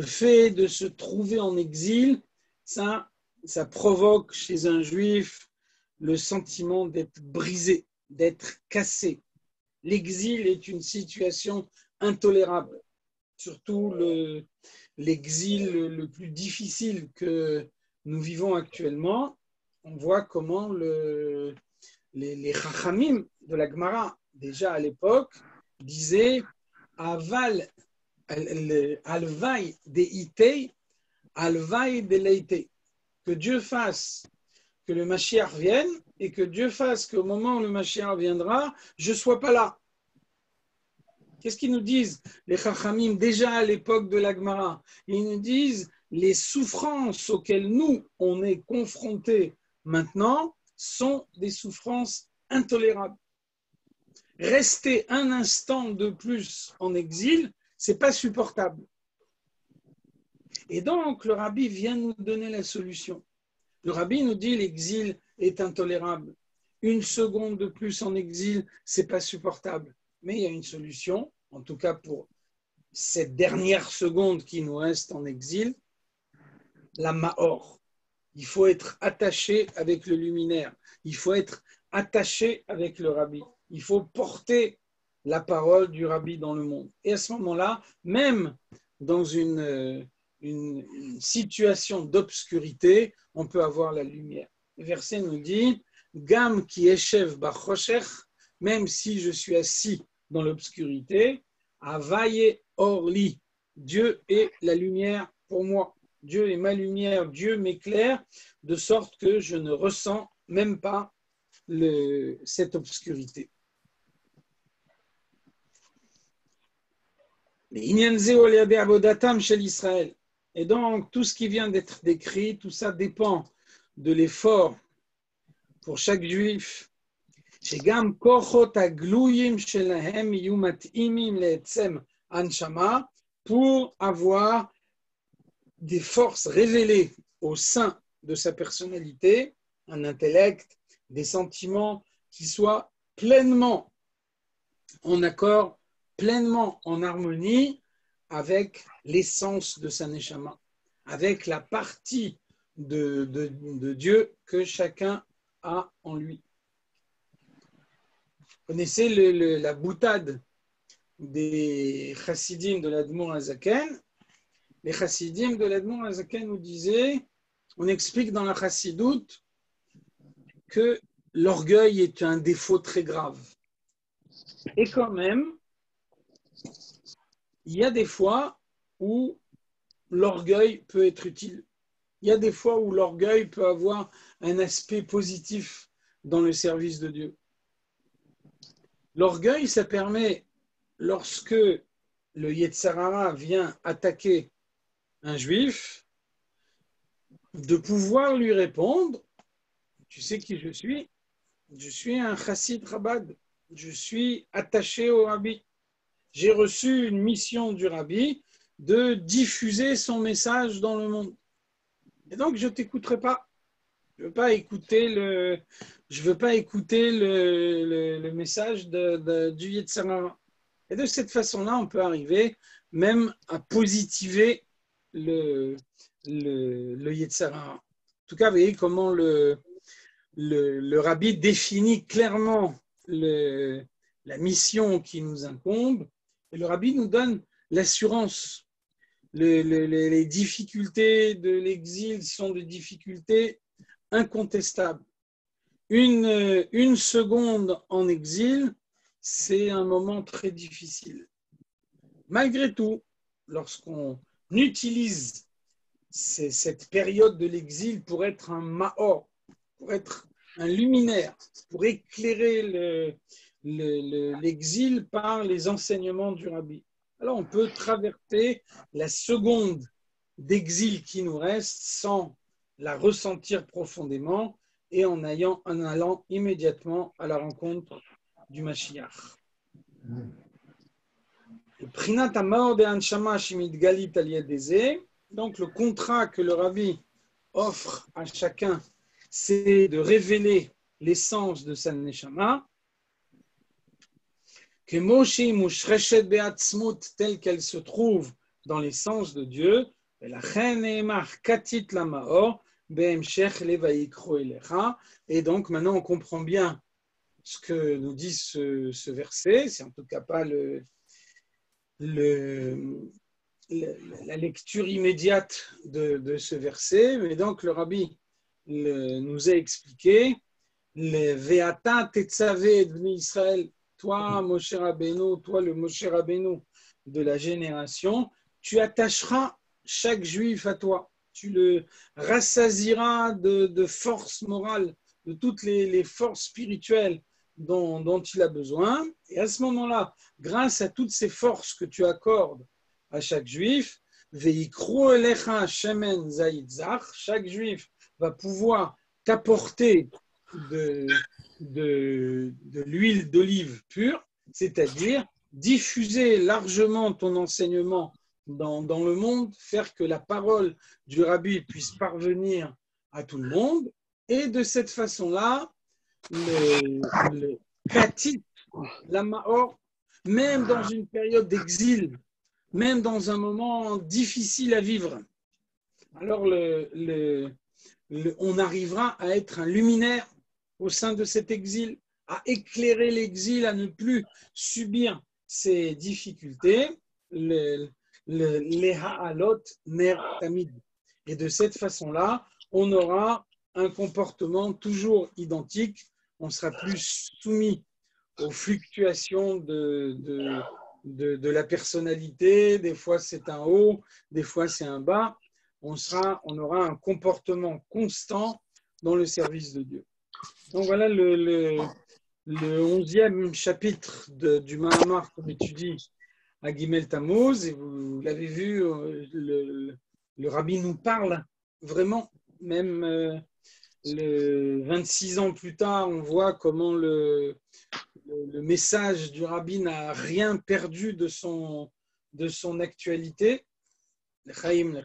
S1: fait de se trouver en exil, ça provoque chez un juif le sentiment d'être brisé, d'être cassé. L'exil est une situation intolérable, surtout l'exil le plus difficile que nous vivons actuellement. On voit comment les Chachamim de la Gemara, déjà à l'époque, disaient Aval alvaï de itei, alvaï de leitei. Que Dieu fasse que le Mashiach vienne et que Dieu fasse qu'au moment où le Mashiach viendra, je ne sois pas là. Qu'est-ce qu'ils nous disent, les Chachamim, déjà à l'époque de la Gemara? Ils nous disent les souffrances auxquelles nous, on est confrontés maintenant, sont des souffrances intolérables. Rester un instant de plus en exil, ce n'est pas supportable. Et donc, le Rabbi vient nous donner la solution. Le Rabbi nous dit l'exil est intolérable. Une seconde de plus en exil, ce n'est pas supportable. Mais il y a une solution, en tout cas pour cette dernière seconde qui nous reste en exil, la Maor. Il faut être attaché avec le luminaire. Il faut être attaché avec le Rabbi. Il faut porter la parole du Rabbi dans le monde. Et à ce moment-là, même dans une situation d'obscurité, on peut avoir la lumière. Le verset nous dit Gam ki eshev bachosher, même si je suis assis dans l'obscurité, avaye orli, Dieu est la lumière pour moi. Dieu est ma lumière, Dieu m'éclaire, de sorte que je ne ressens même pas cette obscurité. Et donc, tout ce qui vient d'être décrit, tout ça dépend de l'effort pour chaque juif. Pour avoir des forces révélées au sein de sa personnalité, un intellect, des sentiments qui soient pleinement en accord, pleinement en harmonie avec l'essence de sa neshama, avec la partie de Dieu que chacun a en lui. Vous connaissez la boutade des chassidim de l'Admour HaZaken? Les chassidim de l'Admour HaZaken nous disaient, on explique dans la chassidoute que l'orgueil est un défaut très grave. Et quand même, il y a des fois où l'orgueil peut être utile. Il y a des fois où l'orgueil peut avoir un aspect positif dans le service de Dieu. L'orgueil, ça permet, lorsque le Yetzer Hara vient attaquer un juif, de pouvoir lui répondre, tu sais qui je suis un chassid Chabad, je suis attaché au Rabbi. J'ai reçu une mission du Rabbi de diffuser son message dans le monde. Et donc, je ne t'écouterai pas. Je ne veux pas écouter le message du Yetzer Hara. Et de cette façon-là, on peut arriver même à positiver le Yetzer Hara. En tout cas, vous voyez comment le Rabbi définit clairement la mission qui nous incombe. Et le Rabbi nous donne l'assurance. Les difficultés de l'exil sont des difficultés incontestables. Une seconde en exil, c'est un moment très difficile. Malgré tout, lorsqu'on utilise cette période de l'exil pour être un ma'or, pour être un luminaire pour éclairer l'exil par les enseignements du Rabbi. Alors on peut traverser la seconde d'exil qui nous reste sans la ressentir profondément et en allant immédiatement à la rencontre du Mashiach. Donc le contrat que le Rabbi offre à chacun, c'est de révéler l'essence de sa neshama, que Moshe mushreshet be'atzmut telle qu'elle se trouve dans l'essence de Dieu, et donc maintenant on comprend bien ce que nous dit ce verset, c'est en tout cas pas la lecture immédiate de ce verset, mais donc le Rabbi nous a expliqué le Ve'ata tetzavé d'Bnei Israël, toi Moshe Rabbeinu, toi le Moshe Rabbeinu de la génération, tu attacheras chaque juif à toi, tu le rassasiras de force morale, de toutes les forces spirituelles dont il a besoin, et à ce moment-là, grâce à toutes ces forces que tu accordes à chaque juif, chaque juif va pouvoir t'apporter de l'huile d'olive pure, c'est-à-dire diffuser largement ton enseignement dans le monde, faire que la parole du Rabbi puisse parvenir à tout le monde, et de cette façon-là, le katit, la maor, même dans une période d'exil, même dans un moment difficile à vivre, alors on arrivera à être un luminaire au sein de cet exil, à éclairer l'exil, à ne plus subir ces difficultés, les ha'alot ner tamid. Et de cette façon-là, on aura un comportement toujours identique, on sera plus soumis aux fluctuations de la personnalité, des fois c'est un haut, des fois c'est un bas, on aura un comportement constant dans le service de Dieu. Donc voilà le 11e chapitre du Mahamar qu'on étudie à Gimel Tammuz, et vous l'avez vu, le Rabbi nous parle vraiment, même le 26 ans plus tard, on voit comment le message du Rabbi n'a rien perdu de son actualité. L'Echaim, on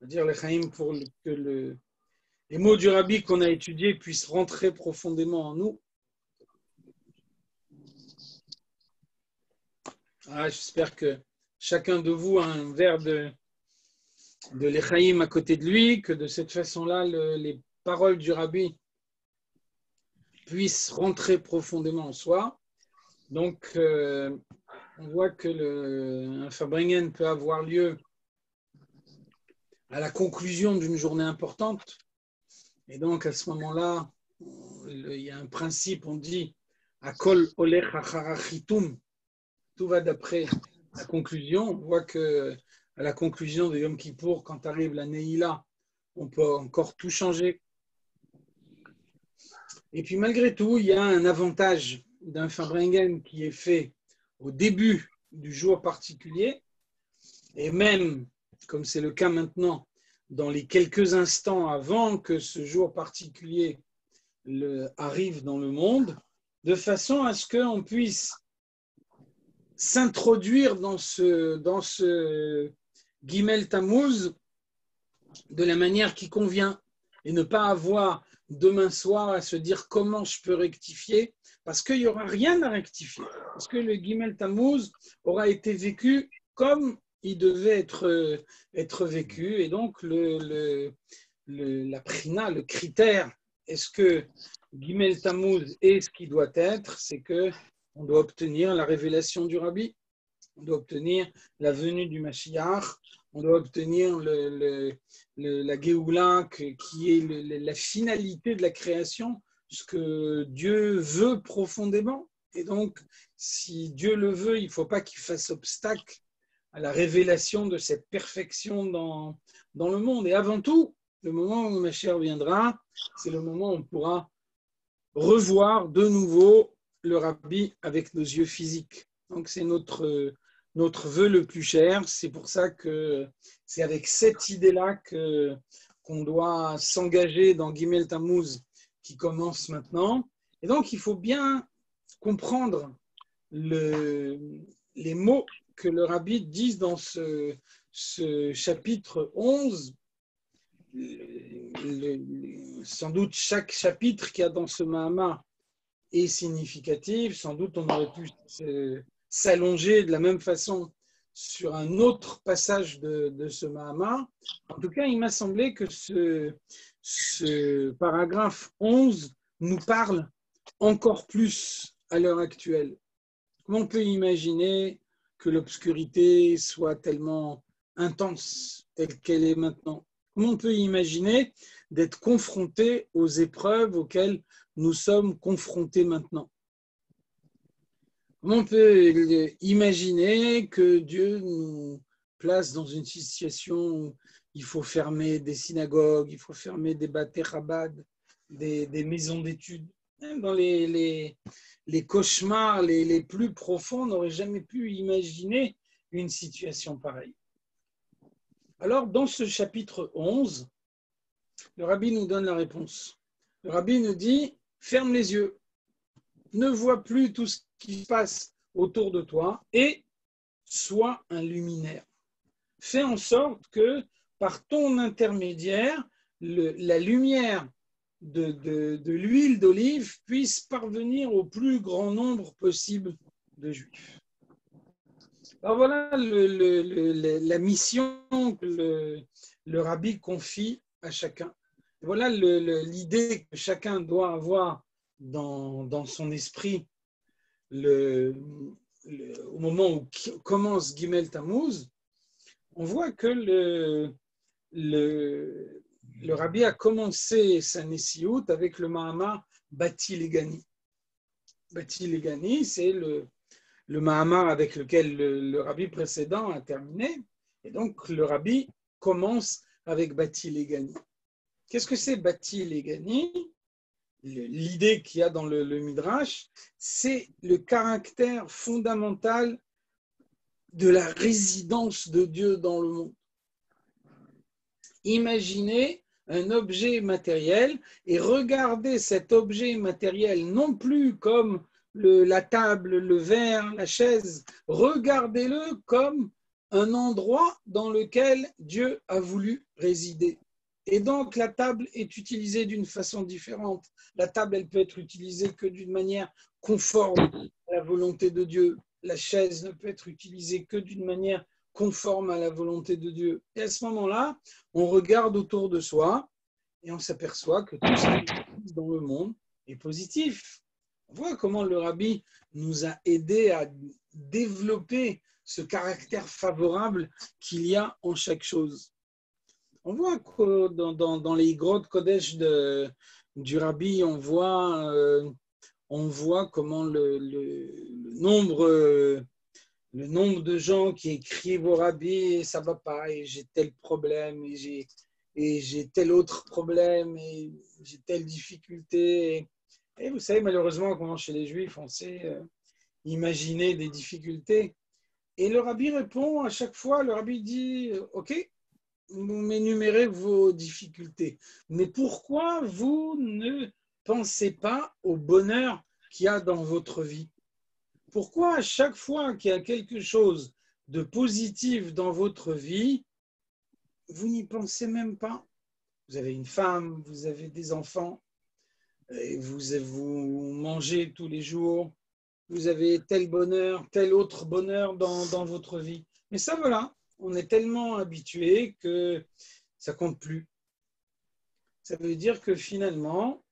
S1: va dire l'Echaim pour que les mots du Rabbi qu'on a étudiés puissent rentrer profondément en nous. J'espère que chacun de vous a un verre de l'Echaim à côté de lui, que de cette façon-là, les paroles du Rabbi puissent rentrer profondément en soi. Donc, on voit que un Farbrengen peut avoir lieu à la conclusion d'une journée importante. Et donc, à ce moment-là, il y a un principe, on dit « Akol olech acharachitum », tout va d'après la conclusion. On voit que à la conclusion de Yom Kippour, quand arrive la Neila, on peut encore tout changer. Et puis malgré tout, il y a un avantage d'un Farbrengen qui est fait au début du jour particulier, et même, comme c'est le cas maintenant, dans les quelques instants avant que ce jour particulier arrive dans le monde, de façon à ce qu'on puisse s'introduire dans ce Gimel Tammuz de la manière qui convient, et ne pas avoir demain soir à se dire comment je peux rectifier, parce qu'il n'y aura rien à rectifier, parce que le Gimel Tammuz aura été vécu comme il devait être vécu, et donc la prina, le critère, est-ce que Gimel Tammuz est ce qu'il doit être, c'est que on doit obtenir la révélation du Rabbi, on doit obtenir la venue du Mashiach, on doit obtenir la Géoula qui est la finalité de la création, ce que Dieu veut profondément. Et donc, si Dieu le veut, il ne faut pas qu'il fasse obstacle à la révélation de cette perfection dans le monde. Et avant tout, le moment où Mashiach viendra, c'est le moment où on pourra revoir de nouveau le rabbi avec nos yeux physiques. Donc c'est notre vœu le plus cher. C'est pour ça que c'est avec cette idée-là qu'on doit s'engager dans Gimel Tammuz qui commence maintenant. Et donc il faut bien comprendre les mots que le rabbi dit dans ce chapitre 11. Sans doute chaque chapitre qu'il y a dans ce Mahama est significatif. Sans doute on aurait pu s'allonger de la même façon sur un autre passage de ce Mahama. En tout cas, il m'a semblé que ce paragraphe 11 nous parle encore plus à l'heure actuelle. Comment on peut imaginer que l'obscurité soit tellement intense, telle qu'elle est maintenant? Comment on peut imaginer d'être confronté aux épreuves auxquelles nous sommes confrontés maintenant? Comment on peut imaginer que Dieu nous place dans une situation où il faut fermer des synagogues, il faut fermer des batés Chabad, des maisons d'études? Même dans les cauchemars les plus profonds, on n'aurait jamais pu imaginer une situation pareille. Alors, dans ce chapitre 11, le rabbi nous donne la réponse. Le rabbi nous dit, ferme les yeux, ne vois plus tout ce qui se passe autour de toi et sois un luminaire. Fais en sorte que, par ton intermédiaire, la lumière de l'huile d'olive puisse parvenir au plus grand nombre possible de juifs. Alors voilà la mission que le rabbi confie à chacun. Voilà l'idée que chacun doit avoir dans son esprit au moment où commence Gimel Tammuz. On voit que le rabbi a commencé sa Nessiout avec le Mahama Bati Legani. Bati Legani, c'est le Mahamar avec lequel le rabbi précédent a terminé. Et donc, le rabbi commence avec Bati Legani. Qu'est-ce que c'est Bati Legani? L'idée qu'il y a dans le Midrash, c'est le caractère fondamental de la résidence de Dieu dans le monde. Imaginez un objet matériel et regardez cet objet matériel non plus comme la table, le verre, la chaise, regardez-le comme un endroit dans lequel Dieu a voulu résider. Et donc la table est utilisée d'une façon différente. La table, elle peut être utilisée que d'une manière conforme à la volonté de Dieu. La chaise ne peut être utilisée que d'une manière conforme à la volonté de Dieu. Et à ce moment-là, on regarde autour de soi et on s'aperçoit que tout ce qui existe dans le monde est positif. On voit comment le rabbi nous a aidés à développer ce caractère favorable qu'il y a en chaque chose. On voit que dans les grottes Kodesh du rabbi, on voit comment le nombre de gens qui écrivent au rabbi et ça va pas, et j'ai tel problème, et j'ai tel autre problème, et j'ai telle difficulté. Et vous savez, malheureusement, comment chez les Juifs, on sait imaginer des difficultés. Et le rabbi répond à chaque fois, le rabbi dit, OK, vous m'énumérez vos difficultés, mais pourquoi vous ne pensez pas au bonheur qu'il y a dans votre vie? Pourquoi à chaque fois qu'il y a quelque chose de positif dans votre vie, vous n'y pensez même pas? Vous avez une femme, vous avez des enfants, et vous mangez tous les jours, vous avez tel bonheur, tel autre bonheur dans votre vie. Mais ça, voilà, on est tellement habitué que ça ne compte plus. Ça veut dire que finalement,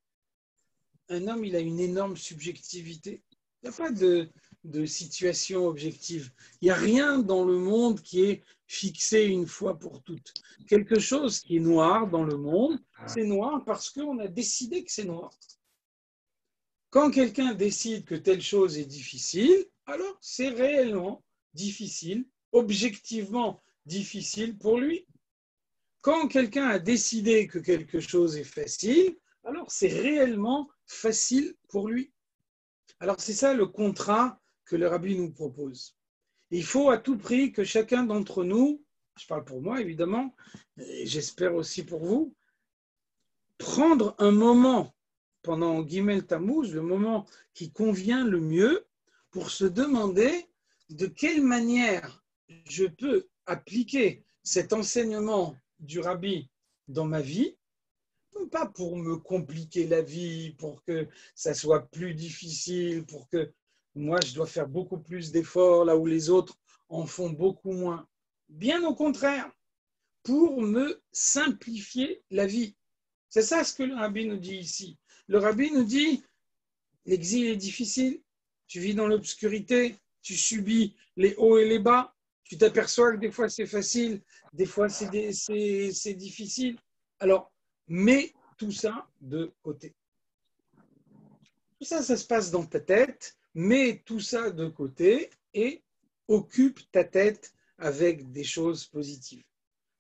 S1: un homme, il a une énorme subjectivité. Il n'y a pas de situation objective. Il n'y a rien dans le monde qui est fixé une fois pour toutes. Quelque chose qui est noir dans le monde, c'est noir parce qu'on a décidé que c'est noir. Quand quelqu'un décide que telle chose est difficile, alors c'est réellement difficile, objectivement difficile pour lui. Quand quelqu'un a décidé que quelque chose est facile, alors c'est réellement facile pour lui. Alors c'est ça le contrat que le rabbi nous propose. Il faut à tout prix que chacun d'entre nous, je parle pour moi évidemment, et j'espère aussi pour vous, prendre un moment pendant Gimel Tammuz, le moment qui convient le mieux, pour se demander de quelle manière je peux appliquer cet enseignement du rabbi dans ma vie, non pas pour me compliquer la vie, pour que ça soit plus difficile, pour que moi je dois faire beaucoup plus d'efforts là où les autres en font beaucoup moins. Bien au contraire, pour me simplifier la vie. C'est ça ce que le rabbi nous dit ici. Le rabbi nous dit, l'exil est difficile, tu vis dans l'obscurité, tu subis les hauts et les bas, tu t'aperçois que des fois c'est facile, des fois c'est difficile. Alors, mets tout ça de côté. Tout ça, ça se passe dans ta tête, mets tout ça de côté et occupe ta tête avec des choses positives.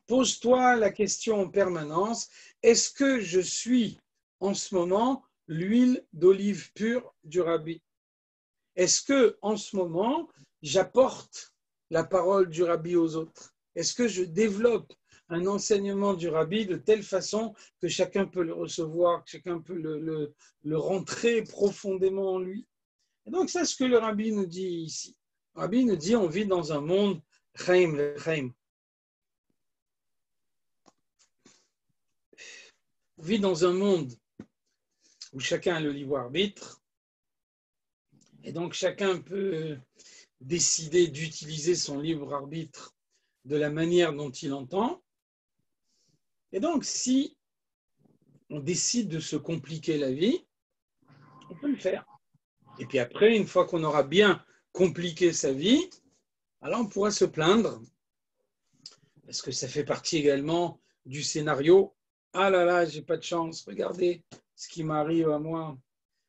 S1: Pose-toi la question en permanence, est-ce que je suis en ce moment l'huile d'olive pure du rabbi? Est-ce que en ce moment, j'apporte la parole du rabbi aux autres? Est-ce que je développe un enseignement du rabbi de telle façon que chacun peut le recevoir, que chacun peut le rentrer profondément en lui? Et donc, c'est ce que le rabbi nous dit ici. Le rabbi nous dit, on vit dans un monde chaim, chaim. On vit dans un monde où chacun a le libre arbitre et donc chacun peut décider d'utiliser son libre arbitre de la manière dont il entend. Et donc, si on décide de se compliquer la vie, on peut le faire. Et puis après, une fois qu'on aura bien compliqué sa vie, alors on pourra se plaindre, parce que ça fait partie également du scénario. Ah là là, j'ai pas de chance, regardez ce qui m'arrive à moi.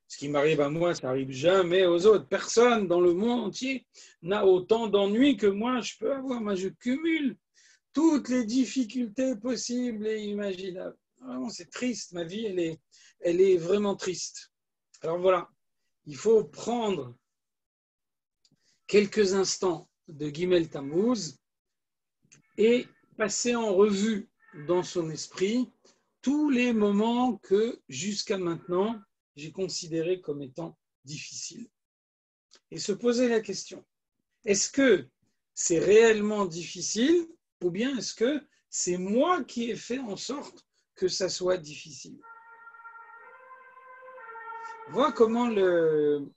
S1: Ce qui m'arrive à moi, ça arrive jamais aux autres. Personne dans le monde entier n'a autant d'ennuis que moi je peux avoir. Moi, je cumule toutes les difficultés possibles et imaginables. Vraiment, c'est triste. Ma vie, elle est vraiment triste. Alors voilà, il faut prendre quelques instants de Gimel Tammuz et passer en revue dans son esprit tous les moments que jusqu'à maintenant j'ai considérés comme étant difficiles. Et se poser la question, est-ce que c'est réellement difficile ou bien est-ce que c'est moi qui ai fait en sorte que ça soit difficile? Vois comment le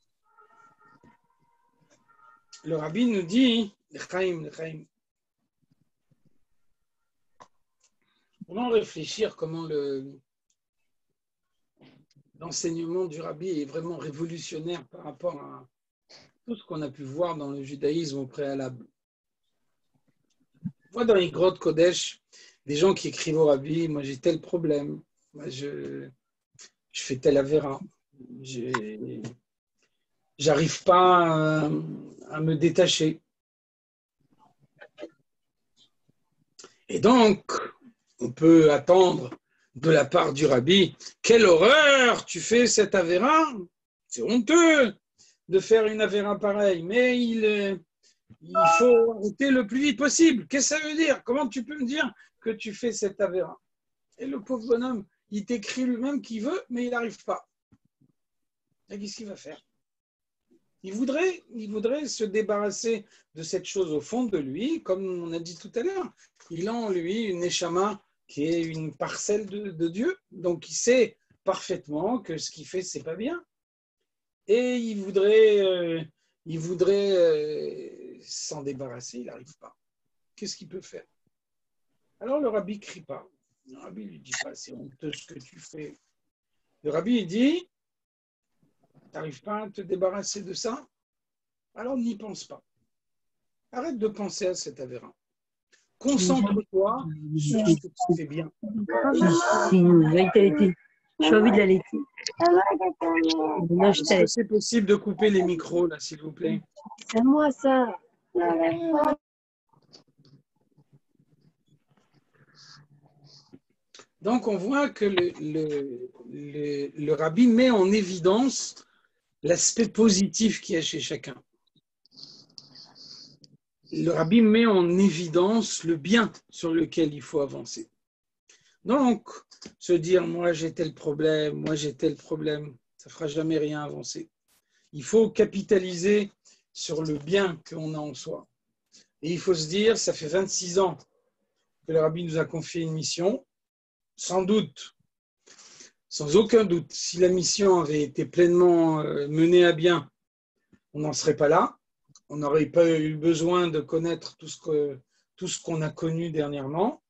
S1: rabbi nous dit, l'chaim. Comment réfléchir, comment l'enseignement du rabbi est vraiment révolutionnaire par rapport à tout ce qu'on a pu voir dans le judaïsme au préalable. On voit dans les grottes Kodesh des gens qui écrivent au rabbi, moi j'ai tel problème, moi je fais tel avéra, j'arrive pas à me détacher. Et donc, on peut attendre de la part du rabbi, quelle horreur, tu fais cette avéra, c'est honteux de faire une avéra pareille, mais il faut arrêter le plus vite possible. Qu'est-ce que ça veut dire? Comment tu peux me dire que tu fais cette avéra? Et le pauvre bonhomme, il t'écrit lui-même qu'il veut, mais il n'arrive pas. Et qu'est-ce qu'il va faire? Il voudrait se débarrasser de cette chose au fond de lui, comme on a dit tout à l'heure. Il a en lui une neshama qui est une parcelle de Dieu, donc il sait parfaitement que ce qu'il fait, c'est pas bien. Et il voudrait s'en débarrasser, il n'arrive pas. Qu'est-ce qu'il peut faire? Alors le rabbi ne crie pas. Le rabbi ne lui dit pas, c'est honteux ce que tu fais. Le rabbi il dit, tu n'arrives pas à te débarrasser de ça? Alors n'y pense pas. Arrête de penser à cet avérin. Concentre-toi sur ce que tu fais bien.
S4: J'ai envie de la laiter.
S1: Est-ce que c'est possible de couper les micros, là, s'il vous plaît?
S4: C'est à moi, ça.
S1: Donc, on voit que le rabbi met en évidence l'aspect positif qu'il y a chez chacun. Le rabbi met en évidence le bien sur lequel il faut avancer. Donc, se dire, moi j'ai tel problème, ça ne fera jamais rien avancer. Il faut capitaliser sur le bien qu'on a en soi. Et il faut se dire, ça fait 26 ans que le rabbi nous a confié une mission, sans doute, sans aucun doute, si la mission avait été pleinement menée à bien, on n'en serait pas là. On n'aurait pas eu besoin de connaître tout ce qu'on a connu dernièrement.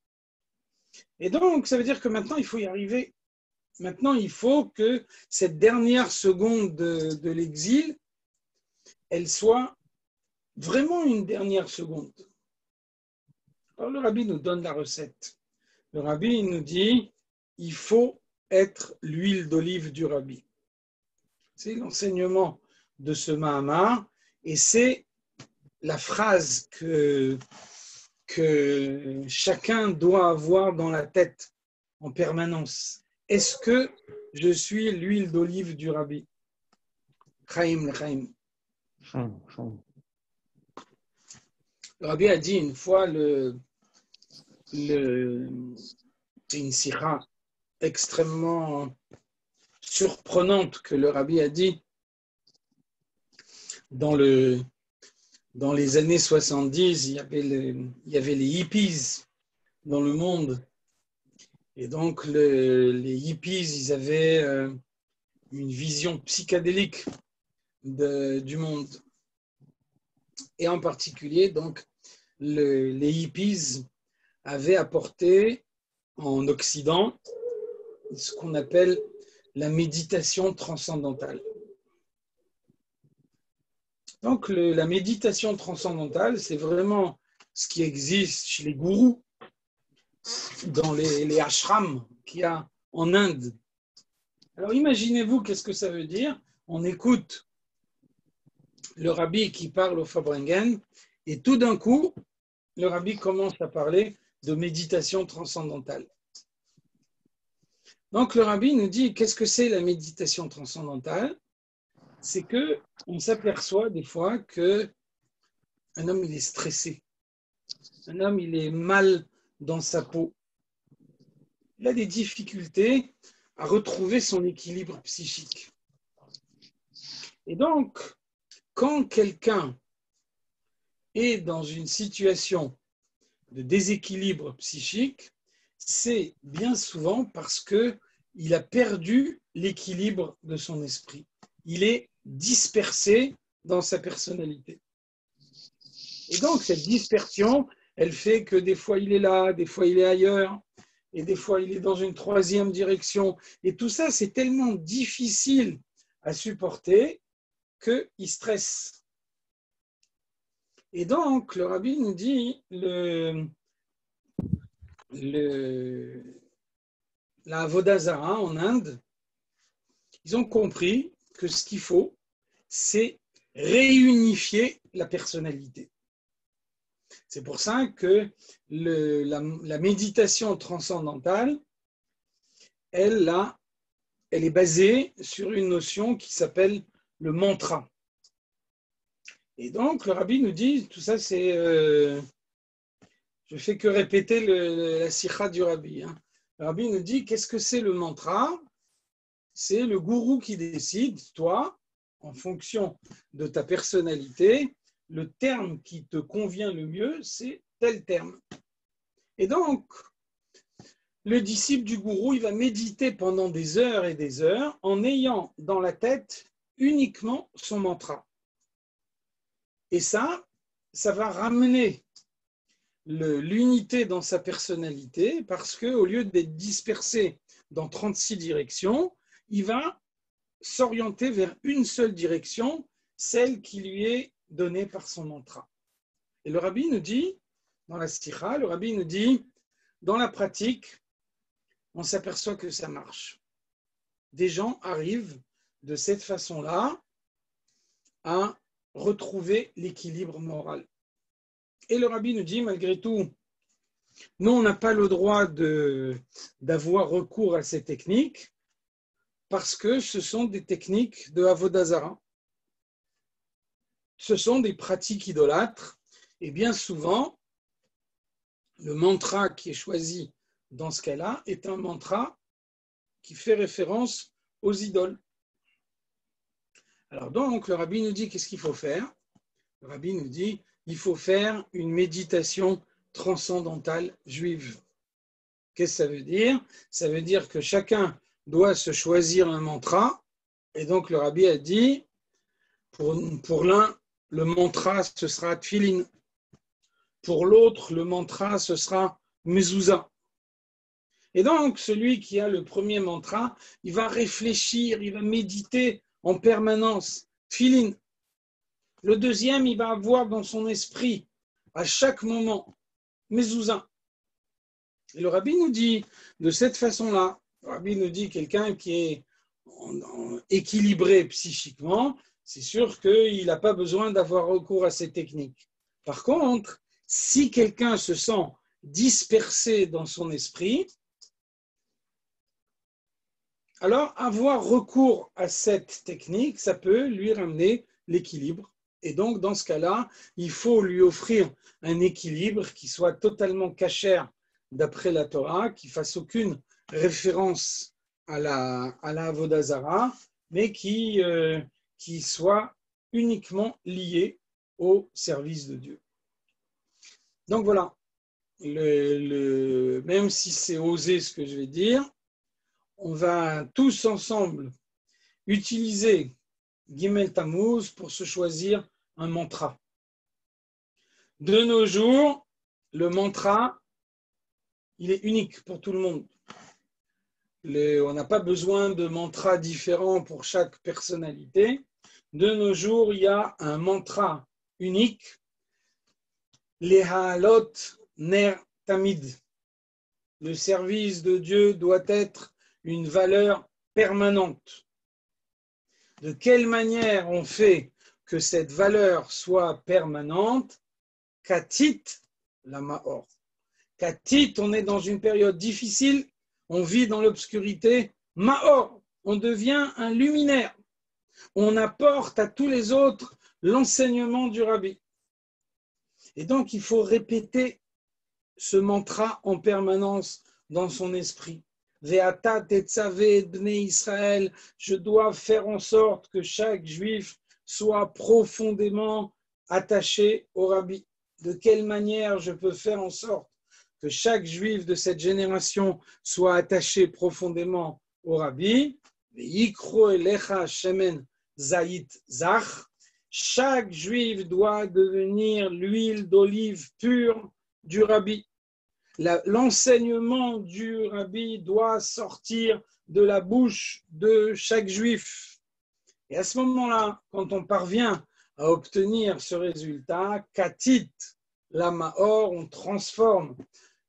S1: Et donc, ça veut dire que maintenant, il faut y arriver. Maintenant, il faut que cette dernière seconde de l'exil, elle soit vraiment une dernière seconde. Alors, le rabbi nous donne la recette. Le rabbi nous dit, il faut être l'huile d'olive du rabbi. C'est l'enseignement de ce Mahamar et c'est la phrase que chacun doit avoir dans la tête en permanence. Est-ce que je suis l'huile d'olive du rabbi? Chaim, Chaim. Le rabbi a dit une fois, c'est une sikha extrêmement surprenante que le rabbi a dit dans les années 70, il y avait les hippies dans le monde. Et donc, les hippies, ils avaient une vision psychédélique du monde. Et en particulier, donc, les hippies avaient apporté en Occident ce qu'on appelle la méditation transcendantale. Donc, la méditation transcendantale, c'est vraiment ce qui existe chez les gourous, dans les ashrams qu'il y a en Inde. Alors, imaginez-vous, qu'est-ce que ça veut dire? On écoute le rabbi qui parle au Fabringen, et tout d'un coup, le rabbi commence à parler de méditation transcendantale. Donc, le rabbi nous dit, qu'est-ce que c'est la méditation transcendantale? C'est qu'on s'aperçoit des fois qu'un homme, il est stressé. Un homme, il est mal dans sa peau. Il a des difficultés à retrouver son équilibre psychique. Et donc, quand quelqu'un est dans une situation de déséquilibre psychique, c'est bien souvent parce qu'il a perdu l'équilibre de son esprit. Il est dispersé dans sa personnalité. Et donc, cette dispersion, elle fait que des fois il est là, des fois il est ailleurs, et des fois il est dans une troisième direction. Et tout ça, c'est tellement difficile à supporter qu'il stresse. Et donc, le rabbi nous dit, la Avodah Zarah en Inde, ils ont compris que ce qu'il faut, c'est réunifier la personnalité. C'est pour ça que la méditation transcendantale, elle est basée sur une notion qui s'appelle le mantra. Et donc, le rabbi nous dit, tout ça c'est... je fais que répéter la sikha du rabbi. Hein. Le rabbi nous dit, qu'est-ce que c'est le mantra? C'est le gourou qui décide, toi, en fonction de ta personnalité, le terme qui te convient le mieux, c'est tel terme. Et donc, le disciple du gourou, il va méditer pendant des heures et des heures en ayant dans la tête uniquement son mantra. Et ça va ramener l'unité dans sa personnalité parce qu'au lieu d'être dispersé dans 36 directions, il va s'orienter vers une seule direction, celle qui lui est donnée par son mantra. Et le rabbi nous dit, dans la sikha, le rabbi nous dit, dans la pratique, on s'aperçoit que ça marche. Des gens arrivent de cette façon-là à retrouver l'équilibre moral. Et le rabbi nous dit, malgré tout, Nous, on n'a pas le droit d'avoir recours à ces techniques parce que ce sont des techniques de Avodah Zara. Ce sont des pratiques idolâtres et bien souvent, le mantra qui est choisi dans ce cas-là est un mantra qui fait référence aux idoles. Alors donc, le rabbi nous dit qu'est-ce qu'il faut faire? Le rabbi nous dit il faut faire une méditation transcendantale juive. Qu'est-ce que ça veut dire? Ça veut dire que chacun doit se choisir un mantra. Et donc, le rabbi a dit, pour l'un, le mantra, ce sera Tfilin. Pour l'autre, le mantra, ce sera Mezouza. Et donc, celui qui a le premier mantra, il va réfléchir, il va méditer en permanence. Tfilin. Le deuxième, il va avoir dans son esprit, à chaque moment, Mezouza. Et le rabbi nous dit, de cette façon-là, le rabbi nous dit quelqu'un qui est équilibré psychiquement, c'est sûr qu'il n'a pas besoin d'avoir recours à ces techniques. Par contre, si quelqu'un se sent dispersé dans son esprit, alors avoir recours à cette technique, ça peut lui ramener l'équilibre. Et donc, dans ce cas-là, il faut lui offrir un équilibre qui soit totalement cachère d'après la Torah, qui ne fasse aucune référence à la Avodah Zara, mais qui soit uniquement lié au service de Dieu. Donc voilà, même si c'est osé ce que je vais dire, on va tous ensemble utiliser Gimel Tammuz pour se choisir un mantra. De nos jours, le mantra, il est unique pour tout le monde. On n'a pas besoin de mantras différents pour chaque personnalité. De nos jours, il y a un mantra unique, Lehalot Ner Tamid. Le service de Dieu doit être une valeur permanente. De quelle manière on fait que cette valeur soit permanente? Katit la Maor. Katit, on est dans une période difficile, on vit dans l'obscurité. Maor, on devient un luminaire. On apporte à tous les autres l'enseignement du Rabbi. Et donc, il faut répéter ce mantra en permanence dans son esprit. Ve'ata tetzavé bnei Israël, je dois faire en sorte que chaque juif soit profondément attaché au Rabbi. De quelle manière je peux faire en sorte que chaque juif de cette génération soit attaché profondément au Rabbi? Ve'yikro elecha shemen zayit zach. Chaque juif doit devenir l'huile d'olive pure du Rabbi. L'enseignement du Rabbi doit sortir de la bouche de chaque juif. Et à ce moment-là, quand on parvient à obtenir ce résultat, Katit, la Maor, on transforme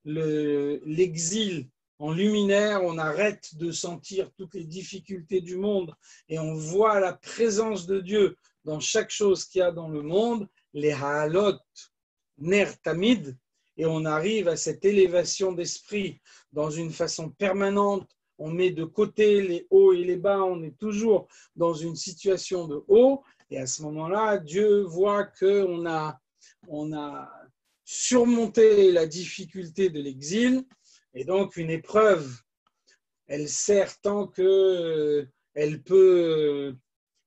S1: l'exil en luminaire, on arrête de sentir toutes les difficultés du monde et on voit la présence de Dieu dans chaque chose qu'il y a dans le monde, les Haalot, Ner Tamid, et on arrive à cette élévation d'esprit dans une façon permanente. On met de côté les hauts et les bas, on est toujours dans une situation de haut, et à ce moment-là, Dieu voit qu'on a surmonté la difficulté de l'exil, et donc une épreuve, elle sert tant qu'elle peut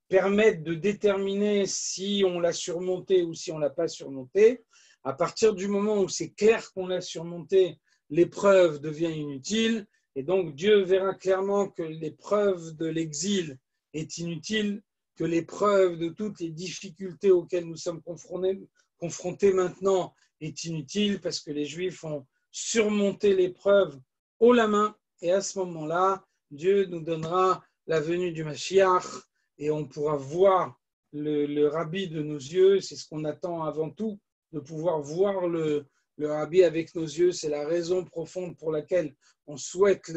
S1: permettre de déterminer si on l'a surmonté ou si on ne l'a pas surmonté. À partir du moment où c'est clair qu'on l'a surmonté, l'épreuve devient inutile et donc Dieu verra clairement que l'épreuve de l'exil est inutile, que l'épreuve de toutes les difficultés auxquelles nous sommes confrontés maintenant est inutile parce que les Juifs ont surmonté l'épreuve haut la main et à ce moment-là, Dieu nous donnera la venue du Mashiach et on pourra voir le Rabbi de nos yeux, c'est ce qu'on attend avant tout, de pouvoir voir le Rabbi avec nos yeux, c'est la raison profonde pour laquelle on souhaite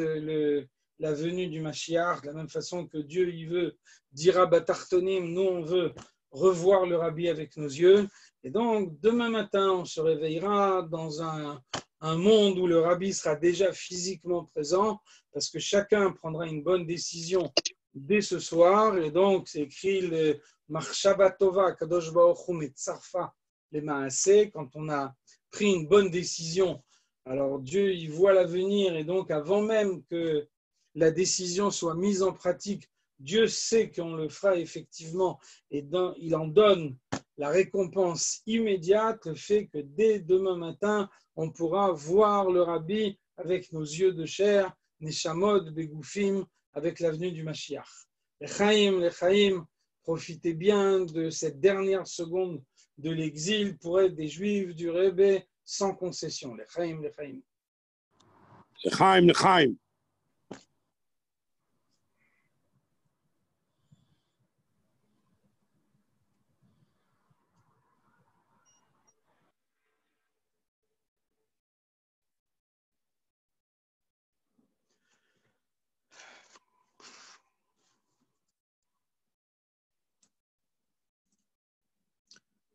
S1: la venue du Mashiach, de la même façon que Dieu y veut, dira Batartonim, nous on veut revoir le Rabbi avec nos yeux. Et donc, demain matin, on se réveillera dans un monde où le Rabbi sera déjà physiquement présent, parce que chacun prendra une bonne décision dès ce soir. Et donc, c'est écrit le Marshaba Tova, Kadosh Baruch Hu Metzarfa les Maaseh, quand on a pris une bonne décision. Alors, Dieu, il voit l'avenir, et donc, avant même que la décision soit mise en pratique, Dieu sait qu'on le fera effectivement, et il en donne la récompense immédiate, le fait que dès demain matin, on pourra voir le Rabbi avec nos yeux de chair, Neshamod, Begoufim, avec l'avenue du Mashiach. L'Echaim, profitez bien de cette dernière seconde de l'exil pour être des Juifs du Rebbe sans concession. L'Echaim.
S5: L'Echaim.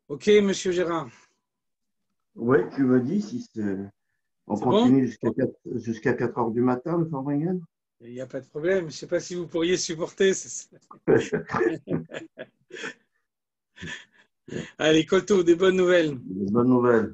S1: Ok, monsieur Gérard.
S6: Oui, tu me dis si on continue jusqu'à 4 heures du matin, le Fabringen?
S1: Il n'y a pas de problème. Je ne sais pas si vous pourriez supporter. Allez, Koto, des bonnes nouvelles.
S6: Des bonnes nouvelles.